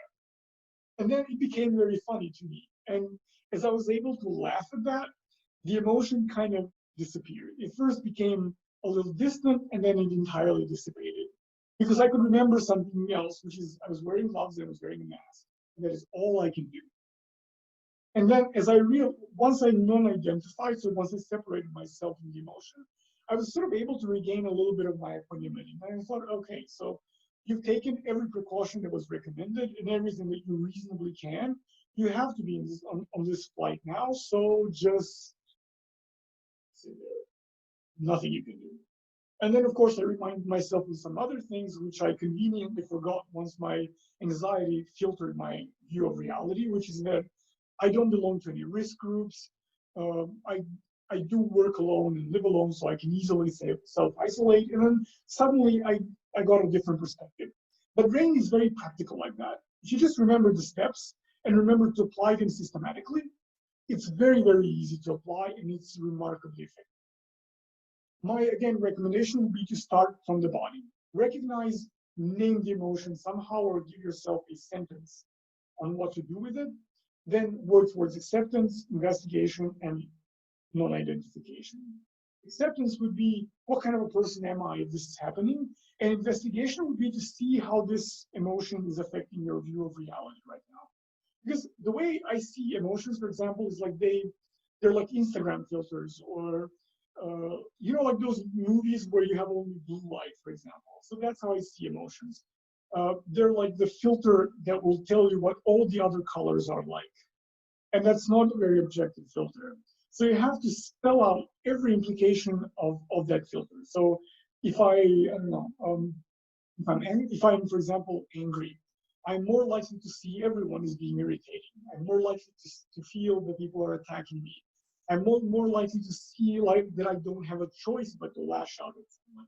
And then it became very funny to me. And as I was able to laugh at that, the emotion kind of disappeared. It first became a little distant and then it entirely dissipated. Because I could remember something else, which is I was wearing gloves and I was wearing a mask. And that is all I can do. And then as once I non-identified, so once I separated myself from the emotion, I was sort of able to regain a little bit of my equanimity. And I thought, okay, so you've taken every precaution that was recommended and everything that you reasonably can. You have to be on this flight now, so just sit there. Nothing you can do. And then, of course, I reminded myself of some other things which I conveniently forgot once my anxiety filtered my view of reality, which is that I don't belong to any risk groups. I do work alone and live alone, so I can easily self-isolate. And then suddenly I got a different perspective. But RAIN is very practical like that. If you just remember the steps and remember to apply them systematically, it's very, very easy to apply and it's remarkably effective. My, again, recommendation would be to start from the body. Recognize, name the emotion somehow, or give yourself a sentence on what to do with it. Then work towards acceptance, investigation, and non-identification. Acceptance would be, what kind of a person am I if this is happening? And investigation would be to see how this emotion is affecting your view of reality right now. Because the way I see emotions, for example, is like they're like Instagram filters, or like those movies where you have only blue light, for example. So that's how I see emotions. They're like the filter that will tell you what all the other colors are like, and that's not a very objective filter. So you have to spell out every implication of that filter. So if I don't know, if I'm, for example, angry, I'm more likely to see everyone as being irritating. I'm more likely to feel that people are attacking me. I'm more likely to see like that I don't have a choice but to lash out at someone.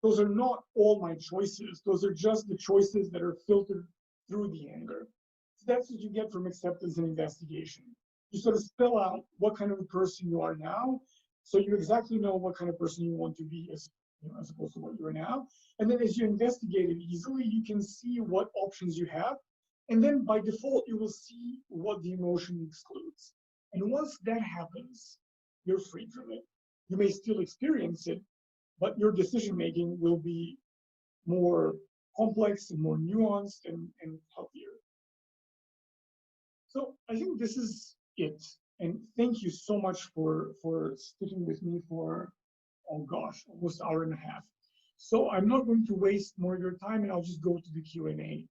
Those are not all my choices. Those are just the choices that are filtered through the anger. So that's what you get from acceptance and investigation. You sort of spell out what kind of a person you are now, so you exactly know what kind of person you want to be as opposed to what you are now. And then as you investigate it easily, you can see what options you have. And then by default, you will see what the emotion excludes. And once that happens, you're free from it. You may still experience it, but your decision making will be more complex and more nuanced and healthier. So I think this is it. And thank you so much for sticking with me for, oh gosh, almost an hour and a half. So I'm not going to waste more of your time, and I'll just go to the Q&A.